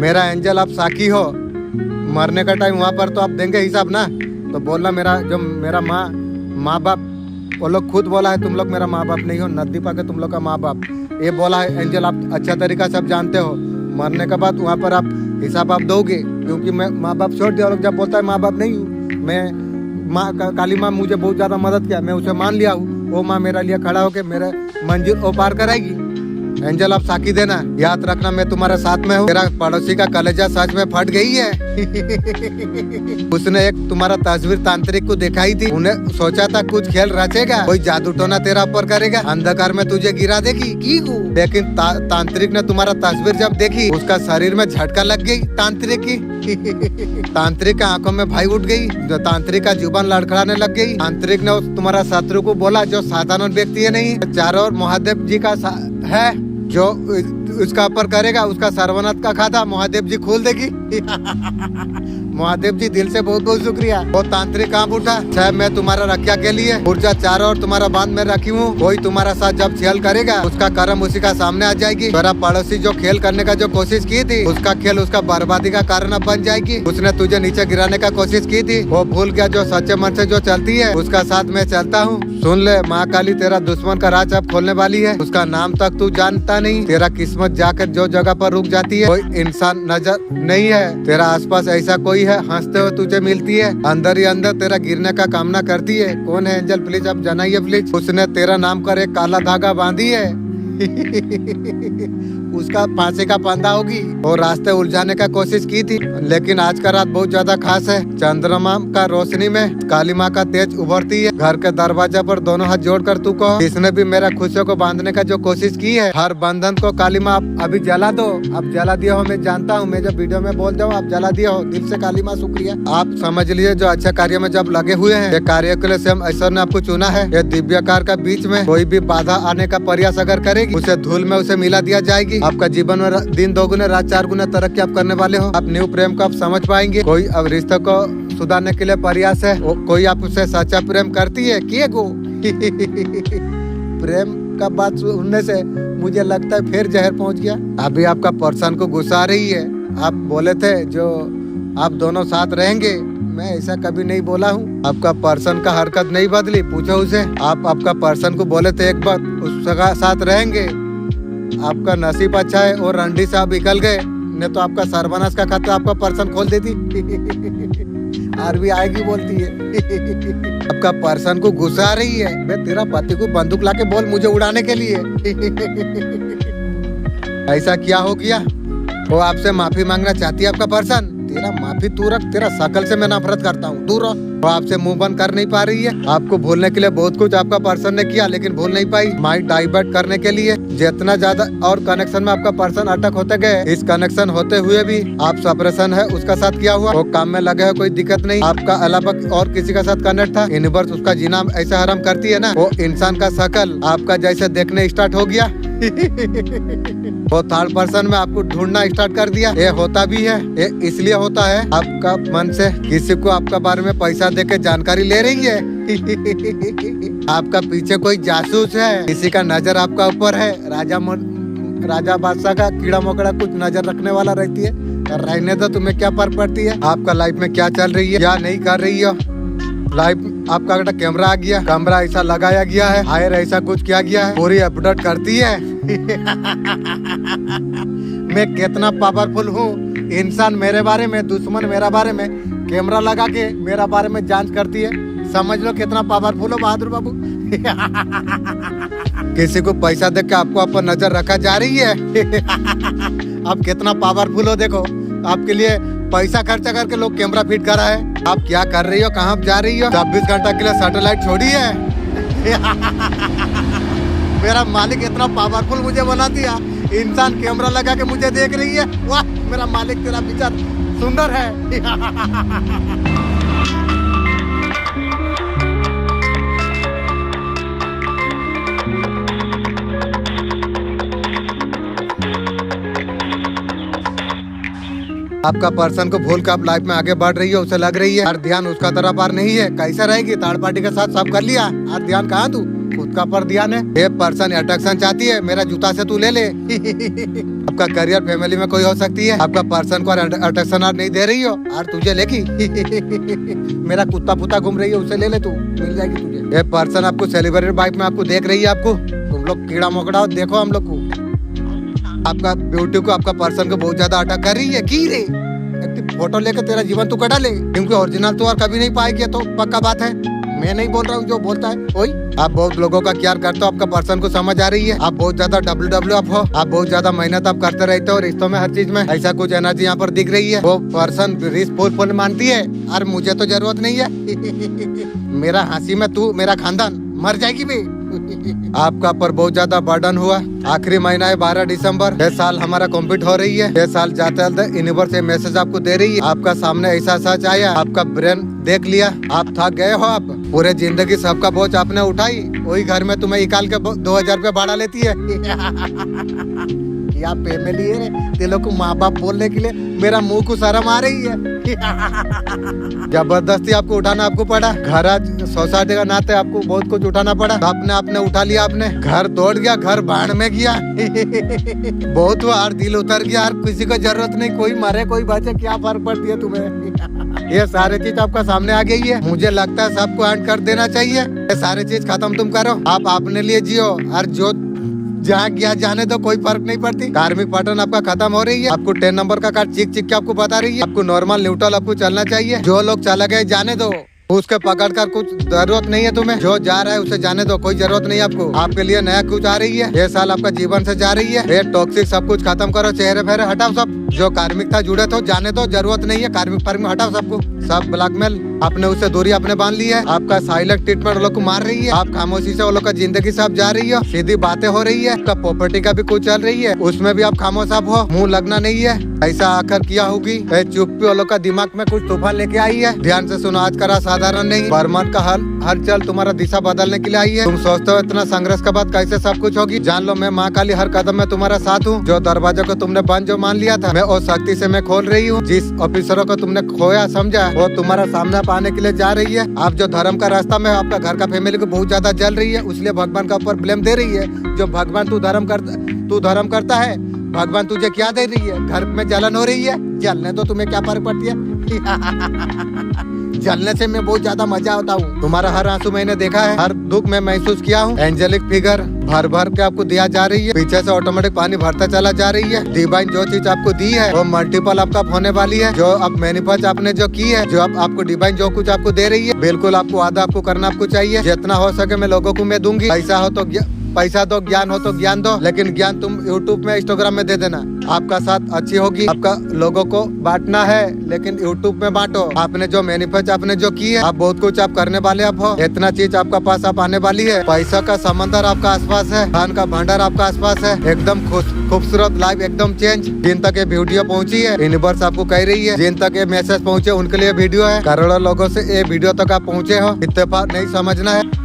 मेरा एंजल आप साकी हो। मरने का टाइम वहाँ पर तो आप देंगे हिसाब ना। तो बोलना मेरा माँ बाप, वो लोग खुद बोला है तुम लोग मेरा माँ बाप नहीं हो, नदी पाके तुम लोग का माँ बाप, ये बोला है एंजल। आप अच्छा तरीका सब जानते हो। मरने के बाद वहाँ पर आप हिसाब आप दोगे, क्योंकि मैं माँ बाप छोड़ दिया। लोग जब बोलता है माँ बाप नहीं हूँ मैं, काली माँ मुझे बहुत ज्यादा मदद किया, मैं उसे मान लिया हूँ। वो माँ मेरा लिए खड़ा होके मेरे मंजिल वो पार कराएगी। एंजल आप साकी देना, याद रखना मैं तुम्हारे साथ में हूँ। तेरा पड़ोसी का कलेजा सच में फट गई है। उसने एक तुम्हारा तस्वीर तांत्रिक को दिखाई थी, उन्हें सोचा था कुछ खेल रचेगा, कोई जादू टोना तेरा ऊपर करेगा, अंधकार में तुझे गिरा देगी की। लेकिन तांत्रिक ने तुम्हारा तस्वीर जब देखी, उसका शरीर में झटका लग गई तांत्रिक की। तांत्रिक का आंखों में भाई उठ गई, तांत्रिक का जुबान लड़खड़ाने लग गई। तांत्रिक ने तुम्हारा शत्रु को बोला, जो साधारण व्यक्ति है नहीं, चारों ओर महादेव जी का है, जो उसका ऊपर करेगा उसका सर्वनाथ का खाता महादेव जी खोल देगी। महादेव जी दिल से बहुत बहुत शुक्रिया। वो तांत्रिक कांप उठा, चाहे मैं तुम्हारा रक्षा के लिए ऊर्जा चारों ओर तुम्हारा बांध में रखी हूँ। कोई तुम्हारा साथ जब खेल करेगा उसका कर्म उसी का सामने आ जाएगी। तेरा पड़ोसी जो खेल करने का जो कोशिश की थी, उसका खेल उसका बर्बादी का कारण अब बन जाएगी। उसने तुझे नीचे गिराने का कोशिश की थी, वो भूल गया। जो सच्चे मन से जो चलती है उसका साथ मैं चलता हूँ। सुन ले, माँ काली तेरा दुश्मन का राज अब खोलने वाली है। उसका नाम तक तू जानता नहीं। तेरा किस्मत जाकर जो जगह पर रुक जाती है, कोई इंसान नजर नहीं है। तेरा आसपास ऐसा कोई है, हंसते हुए तुझे मिलती है, अंदर ही अंदर तेरा गिरने का कामना करती है। कौन है एंजल, प्लीज अब जनाइए प्लीज। उसने तेरा नाम कर एक काला धागा बांधी है। उसका फांसी का फंदा होगी और रास्ते उलझाने का कोशिश की थी, लेकिन आज का रात बहुत ज्यादा खास है। चंद्रमा का रोशनी में काली माँ का तेज उभरती है। घर के दरवाजा पर दोनों हाथ जोड़कर तू कहो, जिसने भी मेरा खुशियों को बांधने का जो कोशिश की है, हर बंधन को काली माँ अभी जला दो। अब जला दिया हो, मैं जानता हूँ, मैं जब वीडियो में बोल जाऊँ आप जला दिया हो। दिल से काली माँ शुक्रिया। आप समझ लीजिए, जो अच्छा कार्य में जब लगे हुए हैं, ये कार्य के लिए स्वयं ईश्वर ने आपको चुना है। ये दिव्य कार का बीच में कोई भी बाधा आने का प्रयास अगर करेगी, उसे धूल में उसे मिला दिया जाएगी। आपका जीवन में दिन दोगुने रात चार गुने तरक्की आप करने वाले हो। आप न्यू प्रेम को आप समझ पाएंगे। कोई अब रिश्ते को सुधारने के लिए प्रयास है, कोई आप उससे सच्चा प्रेम करती है किए गो। प्रेम का बात सुनने से मुझे लगता है फिर जहर पहुंच गया। अभी आपका पर्सन को गुस्सा आ रही है। आप बोले थे जो आप दोनों साथ रहेंगे, मैं ऐसा कभी नहीं बोला हूँ। आपका पर्सन का हरकत नहीं बदली, पूछो उसे। आप आपका पर्सन को बोले थे एक बार उसका साथ रहेंगे। आपका नसीब अच्छा है और रंडी से आप निकल गए, नहीं तो आपका सर्वनाश का खाता आपका पर्सन खोल देती। आरबी आएगी बोलती है। आपका पर्सन को गुस्सा आ रही है, मैं तेरा पति को बंदूक लाके बोल मुझे उड़ाने के लिए। ऐसा क्या हो गया? वो आपसे माफी मांगना चाहती है आपका पर्सन। तेरा माफी तू रख, तेरा शकल से मैं नफरत करता हूँ, दूर रहो। वो आपसे मुंह बंद कर नहीं पा रही है। आपको भूलने के लिए बहुत कुछ आपका पर्सन ने किया, लेकिन भूल नहीं पाई। माइंड डाइवर्ट करने के लिए जितना ज्यादा और कनेक्शन में आपका पर्सन अटक होते गए, इस कनेक्शन होते हुए भी आप सेपरेशन है उसका साथ किया हुआ, वो काम में लगे है, कोई दिक्कत नहीं। आपका अलावा और किसी का साथ कनेक्ट था, यूनिवर्स उसका जीना ऐसा हराम करती है ना। वो इंसान का शकल आपका जैसे देखने स्टार्ट हो गया। वो थर्ड पर्सन में आपको ढूंढना स्टार्ट कर दिया। ये होता भी है, ये इसलिए होता है आपका मन से किसी को आपका बारे में पैसा देके जानकारी ले रही है। आपका पीछे कोई जासूस है, किसी का नजर आपका ऊपर है। राजा बादशाह का कीड़ा मकोड़ा कुछ नजर रखने वाला रहती है। रहने दो, तुम्हें क्या फर्क पड़ती है आपका लाइफ में क्या चल रही है या नहीं कर रही हो। लाइव आपका बेटा कैमरा आ गया, कैमरा ऐसा लगाया गया है, हायर ऐसा कुछ किया गया है, पूरी अपडेट करती है। मैं कितना पावरफुल हूँ, इंसान मेरे बारे में, दुश्मन मेरा बारे में, कैमरा लगा के मेरा बारे में जांच करती है। समझ लो कितना पावरफुल हो बहादुर बाबू। किसी को पैसा देख के आपको आप पर नजर रखा जा रही है। आप कितना पावरफुल हो, देखो आपके लिए पैसा खर्चा करके लोग कैमरा फिट करा है। आप क्या कर रही हो, कहाँ जा रही हो? 24 घंटा के लिए सैटेलाइट छोड़ी है। मेरा मालिक इतना पावरफुल मुझे बना दिया, इंसान कैमरा लगा के मुझे देख रही है। वाह मेरा मालिक, तेरा विचार सुंदर है। आपका पर्सन को भूल कर आप लाइफ में आगे बढ़ रही है, उसे लग रही है और ध्यान उसका तरफ पर नहीं है। कैसा रहेगी? थर्ड पार्टी के साथ सब कर लिया और ध्यान कहाँ तू? खुद का पर ध्यान है। ये पर्सन अट्रैक्शन चाहती है, मेरा जूता से तू ले ले। आपका करियर फैमिली में कोई हो सकती है, आपका पर्सन को अट्रैक्शन और नहीं दे रही हो और तुझे लेगी। मेरा कुत्ता पुत्ता घूम रही है, उसे ले ले तू, मिल जाएगी तुझे। ये पर्सन आपको सेलिब्रिटी बाइक में आपको देख रही है, आपको तुम लोग कीड़ा मकोड़ा देखो हम लोग को। आपका ब्यूटी को, आपका पर्सन को बहुत ज्यादा अटैक कर रही है। की रे फोटो लेकर तेरा जीवन तू कटा ले, क्योंकि ओरिजिनल तो और कभी नहीं पाएगी। तो पक्का बात है, मैं नहीं बोल रहा हूँ, जो बोलता है वही। आप बहुत लोगों का केयर करते हो, आपका पर्सन को समझ आ रही है। आप बहुत ज्यादा WW आप हो, आप बहुत ज्यादा मेहनत आप करते रहते हो रिश्तों में, हर चीज में। ऐसा कुछ एनर्जी यहाँ पर दिख रही है। वो पर्सन रिस्क फुल मानती है और मुझे तो जरूरत नहीं है। मेरा हंसी में तू, मेरा खानदान मर जाएगी भी। आपका पर बहुत ज्यादा बर्डन हुआ। आखिरी महीना है 12 दिसंबर। 6 साल हमारा कंप्लीट हो रही है। 6 साल जाते जाते यूनिवर्स ये मैसेज आपको दे रही है। आपका सामने ऐसा सच आया, आपका ब्रेन देख लिया, आप थक गए हो। आप पूरे जिंदगी सबका बोझ आपने उठाई, वही घर में तुम्हें निकाल के 2000 रुपया भाड़ा लेती है। क्या फैमिली है तेलों को माँ बाप बोलने के लिए, मेरा मुंह को शर्म आ रही है। जबरदस्ती आपको उठाना आपको पड़ा। घर सोसाइटी का नाते आपको बहुत कुछ उठाना पड़ा। आपने उठा लिया, आपने घर तोड़ गया, घर बाढ़ में गया। बहुत हुआ और दिल उतर गया। और किसी को जरूरत नहीं, कोई मरे कोई बचे, क्या फर्क पड़ती है तुम्हें? ये सारी चीज आपका सामने आ गई है। मुझे लगता है सबको एंड कर देना चाहिए। ये सारी चीज खत्म तुम करो, आप अपने लिए जियो और जो जहाँ गया जाने दो, कोई फर्क नहीं पड़ती। कार्मिक पैटर्न आपका खत्म हो रही है। आपको 10 नंबर का कार्ड चिक चिक के आपको बता रही है। आपको नॉर्मल न्यूट्रल आपको चलना चाहिए। जो लोग चले गए जाने दो, उसके पकड़ कर कुछ जरूरत नहीं है तुम्हें। जो जा रहा है उसे जाने दो, कोई जरूरत नहीं आपको। आपके लिए नया कुछ आ रही है। ये साल आपका जीवन से जा रही है। ये टॉक्सिक सब कुछ खत्म करो, चेहरे फेरे हटाओ, सब जो कार्मिक था जुड़े तो जाने दो, जरूरत नहीं है। कार्मिक फार्मिक हटाओ सबको, सब ब्लैकमेल आपने उससे दूरी आपने बांध ली है। आपका साइलेंट ट्रीटमेंट वो लोग को मार रही है। आप खामोशी से वो लोग का जिंदगी से आप जा रही है। सीधी बातें हो रही है। आपका प्रॉपर्टी का भी कुछ चल रही है, उसमें भी आप खामोश आप हो, मुंह लगना नहीं है। ऐसा आकर किया होगी। चुप्पी वो लोग का दिमाग में कुछ तूफान लेके आई है। ध्यान से सुनो, आज का साधारण नहीं, बर्मन का हलचल तुम्हारा दिशा बदलने के लिए आई है। तुम सोचते हो इतना संघर्ष के बाद कैसे सब कुछ होगी? जान लो मैं माँ काली हर कदम में तुम्हारा साथ हूँ। जो दरवाजे को तुमने बंद जो मान लिया था, मैं उस शक्ति से मैं खोल रही हूँ। जिस ऑफिसरों को तुमने खोया समझा, वो तुम्हारा सामना पाने के लिए जा रही है। आप जो धर्म का रास्ता में आपका घर का फैमिली को बहुत ज्यादा जल रही है, इसलिए भगवान का ऊपर ब्लेम दे रही है। जो भगवान तू धर्म करता है, भगवान तुझे क्या दे रही है? घर में जलन हो रही है, जलने तो तुम्हें क्या फर्क पड़ती है? जलने से मैं बहुत ज्यादा मजा आता हूँ। तुम्हारा हर आंसू मैंने देखा है, हर दुख में महसूस किया हूँ। एंजेलिक फिगर भर भर के आपको दिया जा रही है। पीछे से ऑटोमेटिक पानी भरता चला जा रही है। डिवाइन जो चीज आपको दी है वो मल्टीपल आपका होने वाली है। जो आप मैनिफेस्ट आपने जो की है, जो आपको डिवाइन जो कुछ आपको दे रही है, बिल्कुल आपको आधा आपको करना आपको चाहिए। जितना हो सके मैं लोगों को मैं दूंगी। ऐसा हो तो पैसा दो, ज्ञान हो तो ज्ञान दो, लेकिन ज्ञान तुम YouTube में इंस्टाग्राम में दे देना। आपका साथ अच्छी होगी। आपका लोगों को बांटना है, लेकिन YouTube में बांटो। आपने जो मैनिफेस्ट आपने जो की है, आप बहुत कुछ आप करने वाले आप हो। इतना चीज आपका पास आप आने वाली है। पैसा का समंदर आपका आसपास है, धन का भंडार आपका आसपास है। एकदम खूबसूरत लाइफ एकदम चेंज। जिन तक ये वीडियो पहुंची है, यूनिवर्स आपको कह रही है, जिन तक ये मैसेज पहुंचे उनके लिए वीडियो है। करोड़ों लोगों से ये वीडियो तक आप पहुंचे हो, इत्तेफाक नहीं समझना है।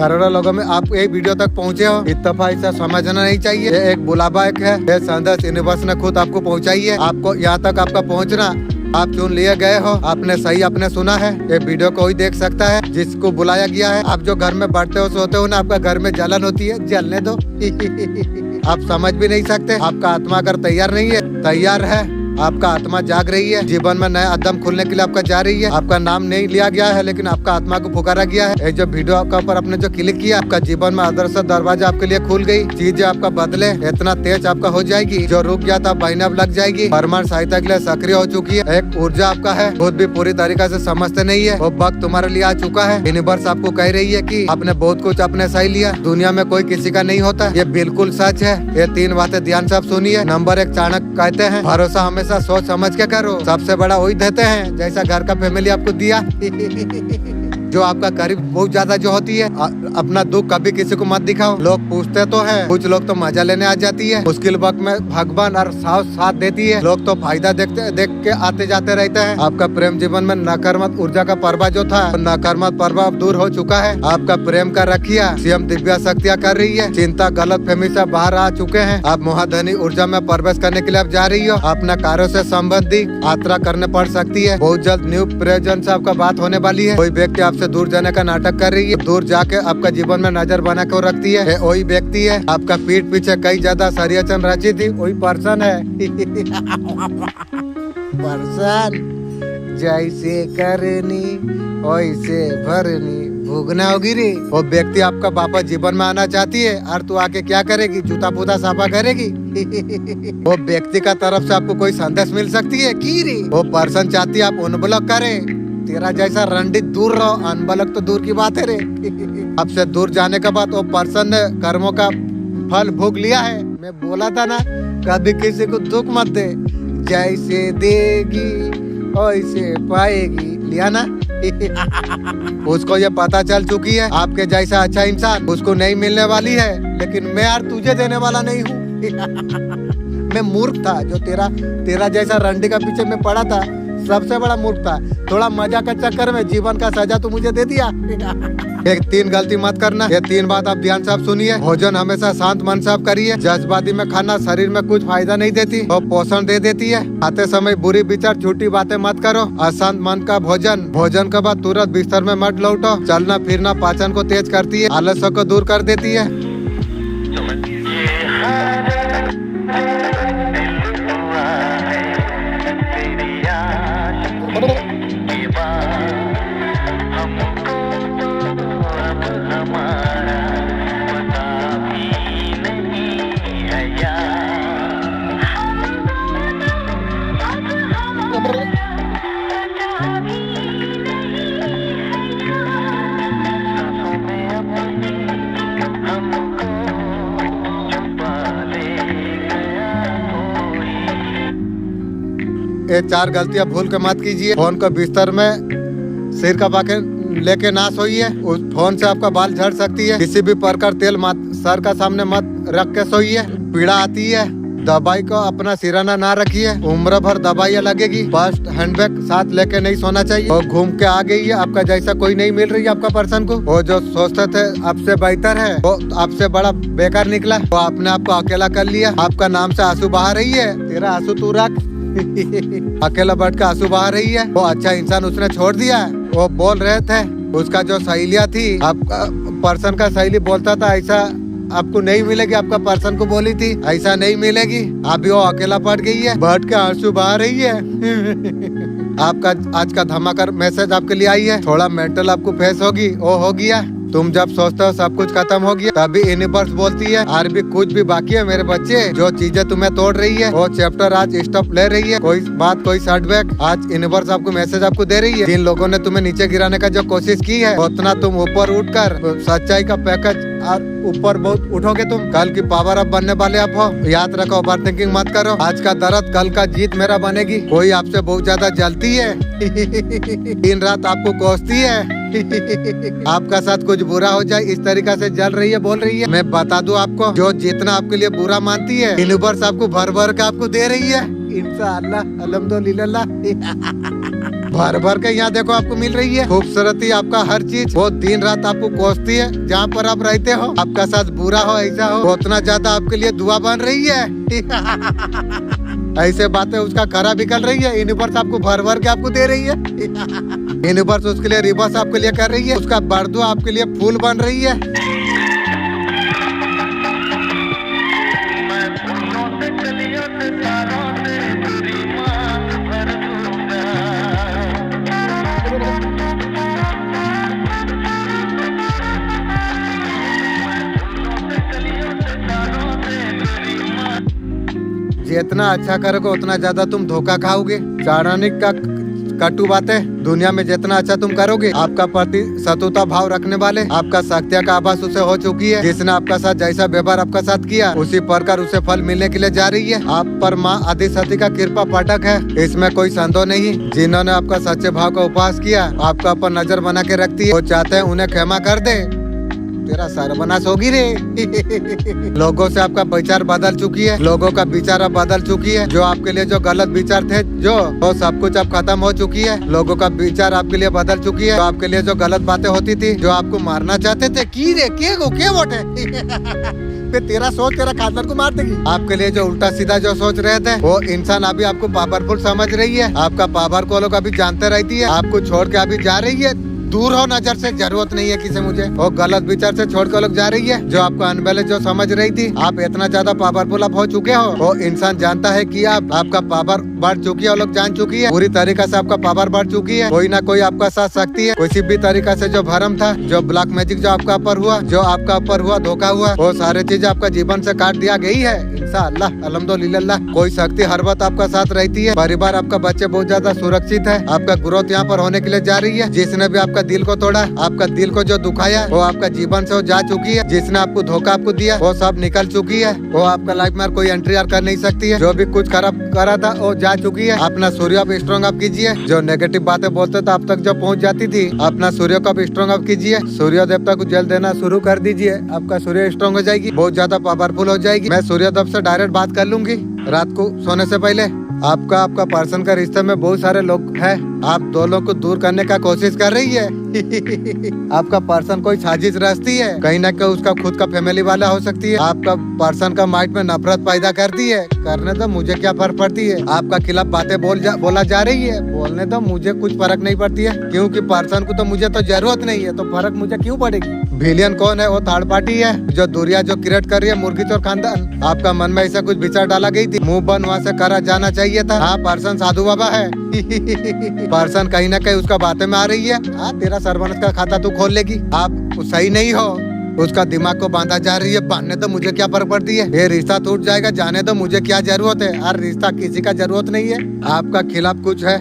करोड़ों लोगों में आप एक वीडियो तक पहुँचे हो, इतना ऐसा समझना नहीं चाहिए। ये एक बुलावा एक है, ये संदेश यूनिवर्स ने खुद आपको पहुँचाई है। आपको यहाँ तक आपका पहुँचना आप चुन लिए गए हो, आपने सही आपने सुना है। ये वीडियो कोई देख सकता है जिसको बुलाया गया है। आप जो घर में बैठते हो सोते हो ना, आपका घर में जलन होती है, जलने दो। आप समझ भी नहीं सकते। आपका आत्मा अगर तैयार नहीं है, तैयार है, आपका आत्मा जाग रही है, जीवन में नया कदम खुलने के लिए आपका जा रही है। आपका नाम नहीं लिया गया है, लेकिन आपका आत्मा को पुकारा गया है। ये जो वीडियो आपका ऊपर आपने जो क्लिक किया, आपका जीवन में अदृश्य दरवाजा आपके लिए खुल गई। चीजें आपका बदले इतना तेज आपका हो जाएगी, जो रुक गया था महीना लग जाएगी। परमाणु सहायता के लिए सक्रिय हो चुकी है। एक ऊर्जा आपका है, खुद भी पूरी तरीके से समझते नहीं है। वो वक्त तुम्हारे लिए आ चुका है। यूनिवर्स आपको कह रही है कि आपने बहुत कुछ अपने सही लिया। दुनिया में कोई किसी का नहीं होता, ये बिल्कुल सच है। ये 3 बातें ध्यान से आप सुनिए। नंबर 1, चाणक्य कहते हैं भरोसा हमेशा सोच समझ के करो, सबसे बड़ा वही देते हैं जैसा घर का फैमिली आपको दिया। जो आपका करीब बहुत ज्यादा जो होती है। अपना दुख कभी किसी को मत दिखाओ। लोग पूछते तो है, कुछ लोग तो मजा लेने आ जाती है। मुश्किल वक्त में भगवान और साथ देती है। लोग तो फायदा देख के आते जाते रहते हैं। आपका प्रेम जीवन में नकारात्मक ऊर्जा का प्रभाव जो था, नकारात्मक प्रभाव दूर हो चुका है। आपका प्रेम का रखिया स्वयं दिव्या शक्तियाँ कर रही है। चिंता गलत फहमी से बाहर आ चुके हैं। आप महाधनी ऊर्जा में प्रवेश करने के लिए आप जा रही हो। अपना कार्यों से संबंधित यात्रा करने पड़ सकती है। बहुत जल्द न्यू प्रेजेंस से आपका बात होने वाली है। कोई व्यक्ति आपसे दूर जाने का नाटक कर रही है, दूर जाके आपका जीवन में नजर बना के रखती है। वही व्यक्ति है। आपका पीठ पीछे कई ज्यादा षड्यंत्र रची थी, वही पर्सन है। पर्सन जैसे करनी वैसे भरनी, भुगना होगी रे। वो व्यक्ति आपका वापस जीवन में आना चाहती है, और तू आके क्या करेगी? जूता पूता साफा करेगी। वो व्यक्ति का तरफ से आपको कोई संदेश मिल सकती है की रे। वो पर्सन चाहती है आप अनब्लॉक करे। तेरा जैसा रंडित दूर रहो, अनब्लॉक तो दूर की बात है रे। आपसे दूर जाने के बाद वो पर्सन ने कर्मों का फल भोग लिया है। मैं बोला था ना, कभी किसी को दुख मत दे, जैसे देगी वैसे पाएगी। लिया ना। उसको ये पता चल चुकी है आपके जैसा अच्छा इंसान उसको नहीं मिलने वाली है, लेकिन मैं यार तुझे देने वाला नहीं हूँ। मैं मूर्ख था जो तेरा जैसा रंडी का पीछे में पड़ा था, सबसे बड़ा मूर्ख था। थोड़ा मजा का चक्कर में जीवन का सजा तो मुझे दे दिया। एक 3 गलती मत करना। ये 3 बात आप ध्यान से आप सुनिए। भोजन हमेशा शांत मन से आप करिए। जज्बाती में खाना शरीर में कुछ फायदा नहीं देती और पोषण दे देती है। खाते समय बुरी विचार झूठी बातें मत करो। अशांत मन का भोजन के बाद तुरंत बिस्तर में मत लौटो। चलना फिरना पाचन को तेज करती है, आलस्य को दूर कर देती है। ये 4 गलतियां भूल के मत कीजिए। फोन को बिस्तर में सिर का पाके लेके ना सोइए। उस फोन से आपका बाल झड़ सकती है। किसी भी प्रकार तेल सर का सामने मत रख के सोइए, पीड़ा आती है। दवाई को अपना सिराना ना रखिए, उम्र भर दवाइयाँ लगेगी। फर्स्ट हैंडबैग साथ लेके नहीं सोना चाहिए। और घूम के आ गई है, आपका जैसा कोई नहीं मिल रही है आपका पर्सन को। वो जो सोचते थे आपसे बेहतर है, वो आपसे बड़ा बेकार निकला। वो आपने आपको अकेला कर लिया। आपका नाम से आंसू बहा रही है। तेरा आंसू तू रख। अकेला बैठ के आंसू बहा रही है। वो अच्छा इंसान उसने छोड़ दिया। वो बोल रहे थे उसका जो सहेलियाँ थी, आपका पर्सन का सहेली बोलता था ऐसा आपको नहीं मिलेगी। आपका पर्सन को बोली थी ऐसा नहीं मिलेगी। अभी वो अकेला पड़ गई है, बैठ के आंसू बहा रही है। आपका आज का धमाका मैसेज आपके लिए आई है। थोड़ा मेंटल आपको फेस होगी, वो हो गया। तुम जब सोचते हो सब कुछ खत्म हो गया, तभी यूनिवर्स बोलती है और भी कुछ भी बाकी है मेरे बच्चे। जो चीजें तुम्हें तोड़ रही है वो चैप्टर आज स्टॉप ले रही है। कोई बात कोई सेटबैक आज यूनिवर्स आपको मैसेज आपको दे रही है। जिन लोगों ने तुम्हें नीचे गिराने का जो कोशिश की है, उतना तुम ऊपर उठकर सच्चाई का पैकेज और ऊपर बहुत उठोगे। तुम कल की पावर अप बनने वाले आप हो। याद रखो, ओवर थिंकिंग मत करो। आज का दर्द कल का जीत मेरा बनेगी। कोई आपसे बहुत ज्यादा जलती है, दिन रात आपको कोसती है। आपका साथ कुछ बुरा हो जाए इस तरीका से जल रही है, बोल रही है। मैं बता दूं आपको, जो जितना आपके लिए बुरा मानती है, यूनिवर्स आपको भर भर के आपको दे रही है। इंशाअल्लाह, अल्हम्दुलिल्लाह। भर भर के यहाँ देखो आपको मिल रही है खूबसूरती, आपका हर चीज। वो दिन रात आपको कोसती है जहाँ पर आप रहते हो। आपका साथ बुरा हो ऐसा हो, उतना ज्यादा आपके लिए दुआ बन रही है। ऐसे बातें उसका खरा निकल रही है। यूनिवर्स आपको भर भर के आपको दे रही है। यूनिवर्स उसके लिए रिवर्स आपके लिए कर रही है। उसका बरदुआ आपके लिए फूल बन रही है। जितना अच्छा करोगे उतना ज्यादा तुम धोखा खाओगे। चाणक्य का कटु बातें। दुनिया में जितना अच्छा तुम करोगे, आपका प्रति शत्रुता भाव रखने वाले, आपका सत्य का आभास उसे हो चुकी है। जिसने आपका साथ जैसा व्यवहार आपका साथ किया, उसी प्रकार उसे फल मिलने के लिए जा रही है। आप पर माँ आदिशक्ति का कृपा पाठक है, इसमें कोई संदेह नहीं। जिन्होंने आपका सच्चे भाव का उपवास किया, आपका ऊपर नजर बना के रखती है, वो चाहते हैं उन्हें क्षमा कर दे। तेरा सर्वनाश होगी रे। लोगों से आपका विचार बदल चुकी है, लोगों का विचार अब बदल चुकी है। जो आपके लिए जो गलत विचार थे, जो वो सब कुछ अब खत्म हो चुकी है। लोगों का विचार आपके लिए बदल चुकी है। जो आपके लिए जो गलत बातें होती थी, जो आपको मारना चाहते थे, की रे के वोटे तेरा सोच तेरा खानदान को मार देगी। आपके लिए जो उल्टा सीधा जो सोच रहे थे, वो इंसान अभी आपको पावरफुल समझ रही है। आपका पावर को लोग अभी जानते रहती है। आपको छोड़ के अभी जा रही है। दूर हो नजर से, जरूरत नहीं है किसी मुझे। वो गलत विचार से छोड़ कर लोग जा रही है। जो आपको अनबैलेंस जो समझ रही थी, आप इतना ज्यादा पावरफुल आप हो चुके हो। वो इंसान जानता है कि आपका पावर बढ़ चुकी है। वो लोग जान चुकी है पूरी तरीका से आपका पावर बढ़ चुकी है। कोई ना कोई आपका साथ सकती है। किसी भी तरीका से जो भरम था, जो ब्लैक मैजिक जो आपका ऊपर हुआ, जो आपका ऊपर हुआ धोखा हुआ, वो सारे चीज आपका जीवन से काट दिया गई है। इंशाअल्लाह अल्हम्दुलिल्लाह। कोई शक्ति हर वक्त आपका साथ रहती है। परिवार आपका बच्चे बहुत ज्यादा सुरक्षित है। आपका ग्रोथ यहाँ पर होने के लिए जा रही है। जिसने भी आपका दिल को तोड़ा, आपका दिल को जो दुखाया, वो आपका जीवन से वो जा चुकी है। जिसने आपको धोखा आपको दिया, वो सब निकल चुकी है। वो आपका लाइफ में कोई एंट्री कर नहीं सकती है। जो भी कुछ खराब करा था, वो जा चुकी है। अपना सूर्य आप स्ट्रॉन्ग अप कीजिए। जो नेगेटिव बातें बोलते थे आप तक जो पहुंच जाती थी, अपना सूर्य को आप स्ट्रॉन्ग अप कीजिए। सूर्य देवता को जल देना शुरू कर दीजिए। आपका सूर्य स्ट्रॉन्ग हो जाएगी, बहुत ज्यादा पावरफुल हो जाएगी। मैं सूर्य देव से डायरेक्ट बात कर लूंगी रात को सोने से पहले। आपका पर्सन का रिश्ते में बहुत सारे लोग हैं। आप दोनों को दूर करने का कोशिश कर रही है। आपका पर्सन कोई साजिश रचती है। कहीं ना कहीं उसका खुद का फैमिली वाला हो सकती है। आपका पर्सन का माइंड में नफरत पैदा करती है। करने तो मुझे क्या फर्क पड़ती है। आपका खिलाफ बातें बोला जा रही है। बोलने तो मुझे कुछ फर्क नहीं पड़ती है, क्योंकि पर्सन को तो मुझे तो जरूरत नहीं है, तो फर्क मुझे क्यों पड़ेगी। विलियन कौन है? वो थर्ड पार्टी है, जो दूरिया जो क्रिएट कर रही है मुर्गी चोर खानदान। आपका मन में ऐसा कुछ विचार डाला गई थी, मुंह बंद वहाँ से करा जाना चाहिए था। हाँ, पर्सन साधु बाबा है। पर्सन कहीं ना कहीं उसका बातें में आ रही है। हाँ, तेरा सर्वनाश का खाता तू खोल लेगी। आप सही नहीं हो। उसका दिमाग को बांधा जा रही है। बांधने तो मुझे क्या फर्क पड़ती है। ये रिश्ता टूट जाएगा, जाने तो मुझे क्या जरूरत है। हर रिश्ता किसी का जरूरत नहीं है। आपका खिलाफ कुछ है,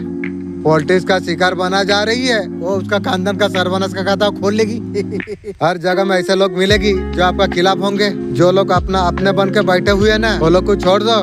पॉलिटिक्स का शिकार बना जा रही है। वो उसका खानदान का सर्वनाश का खाता खोल लेगी। हर जगह में ऐसे लोग मिलेगी जो आपका खिलाफ होंगे। जो लोग अपने बन के बैठे हुए हैं ना, वो लोग को छोड़ दो।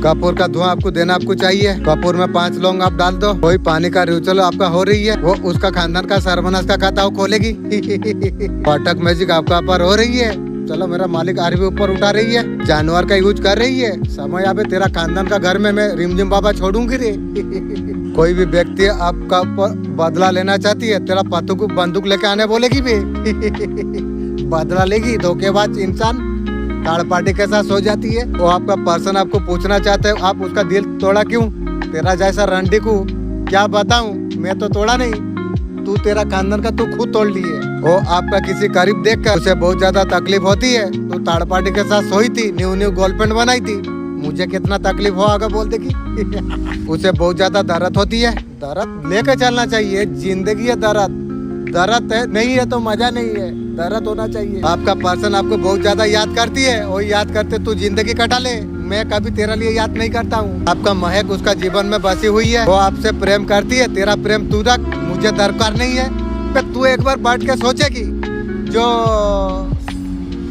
कपूर का धुआं आपको देना आपको चाहिए। कपूर में 5 लौंग आप डाल दो। कोई पानी का रिचुअल आपका हो रही है, वो उसका खानदान का सर्वनाश का खाता वो खोलेगी। पाठक मैजिक आपका ऊपर हो रही है। चलो, मेरा मालिक आरवी ऊपर उठा रही है, जानवर का यूज कर रही है। समय आवे तेरा खानदान का घर में मैं रिमझिम बाबा छोड़ूंगी रे। कोई भी व्यक्ति आपका बदला लेना चाहती है, तेरा पत्तू को बंदूक लेके आने बोलेगी भी। बदला लेगी। धोखेबाज इंसान थर्ड पार्टी के साथ सो जाती है। वो आपका पर्सन आपको पूछना चाहते हो, आप उसका दिल तोड़ा क्यों? तेरा जैसा रंडी को क्या बताऊं, मैं तो तोड़ा नहीं, तू तेरा खानदान का तू खुद तोड़ लिए। वो आपका किसी करीब देखकर उसे बहुत ज्यादा तकलीफ होती है। तू थर्ड पार्टी के साथ सोई थी, न्यू गर्लफ्रेंड बनाई थी। मुझे कितना तकलीफ हो आगे बोल देगी। उसे बहुत ज्यादा दर्द होती है। दर्द लेके चलना चाहिए। जिंदगी है दर्द। दर्द है नहीं है तो मजा नहीं है। दर्द होना चाहिए। आपका पर्सन आपको बहुत ज्यादा याद करती है। वो याद करते तू जिंदगी कटा ले। मैं कभी तेरा लिए याद नहीं करता हूँ। आपका महक उसका जीवन में बसी हुई है। वो आपसे प्रेम करती है। तेरा प्रेम तू रख, मुझे दरकार नहीं है। तू एक बार बैठ के सोचेगी, जो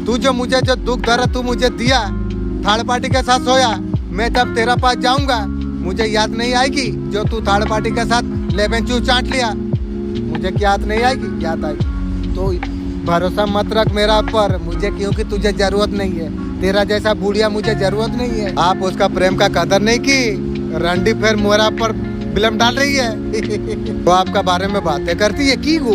तू जो मुझे जो दुख दर्द तू मुझे दिया, थर्ड पार्टी के साथ सोया, मैं जब तेरा पास जाऊंगा मुझे याद नहीं आएगी जो तू थर्ड पार्टी के साथ लेबन चू चाट लिया? मुझे याद नहीं आएगी? याद आएगी। तो भरोसा मत रख मेरा पर मुझे, क्योंकि तुझे जरूरत नहीं है। तेरा जैसा बुढ़िया मुझे जरूरत नहीं है। आप उसका प्रेम का कदर नहीं की, रंडी फिर मोरा पर फिल्म डाल रही है। तो आपका बारे में बातें करती है की वो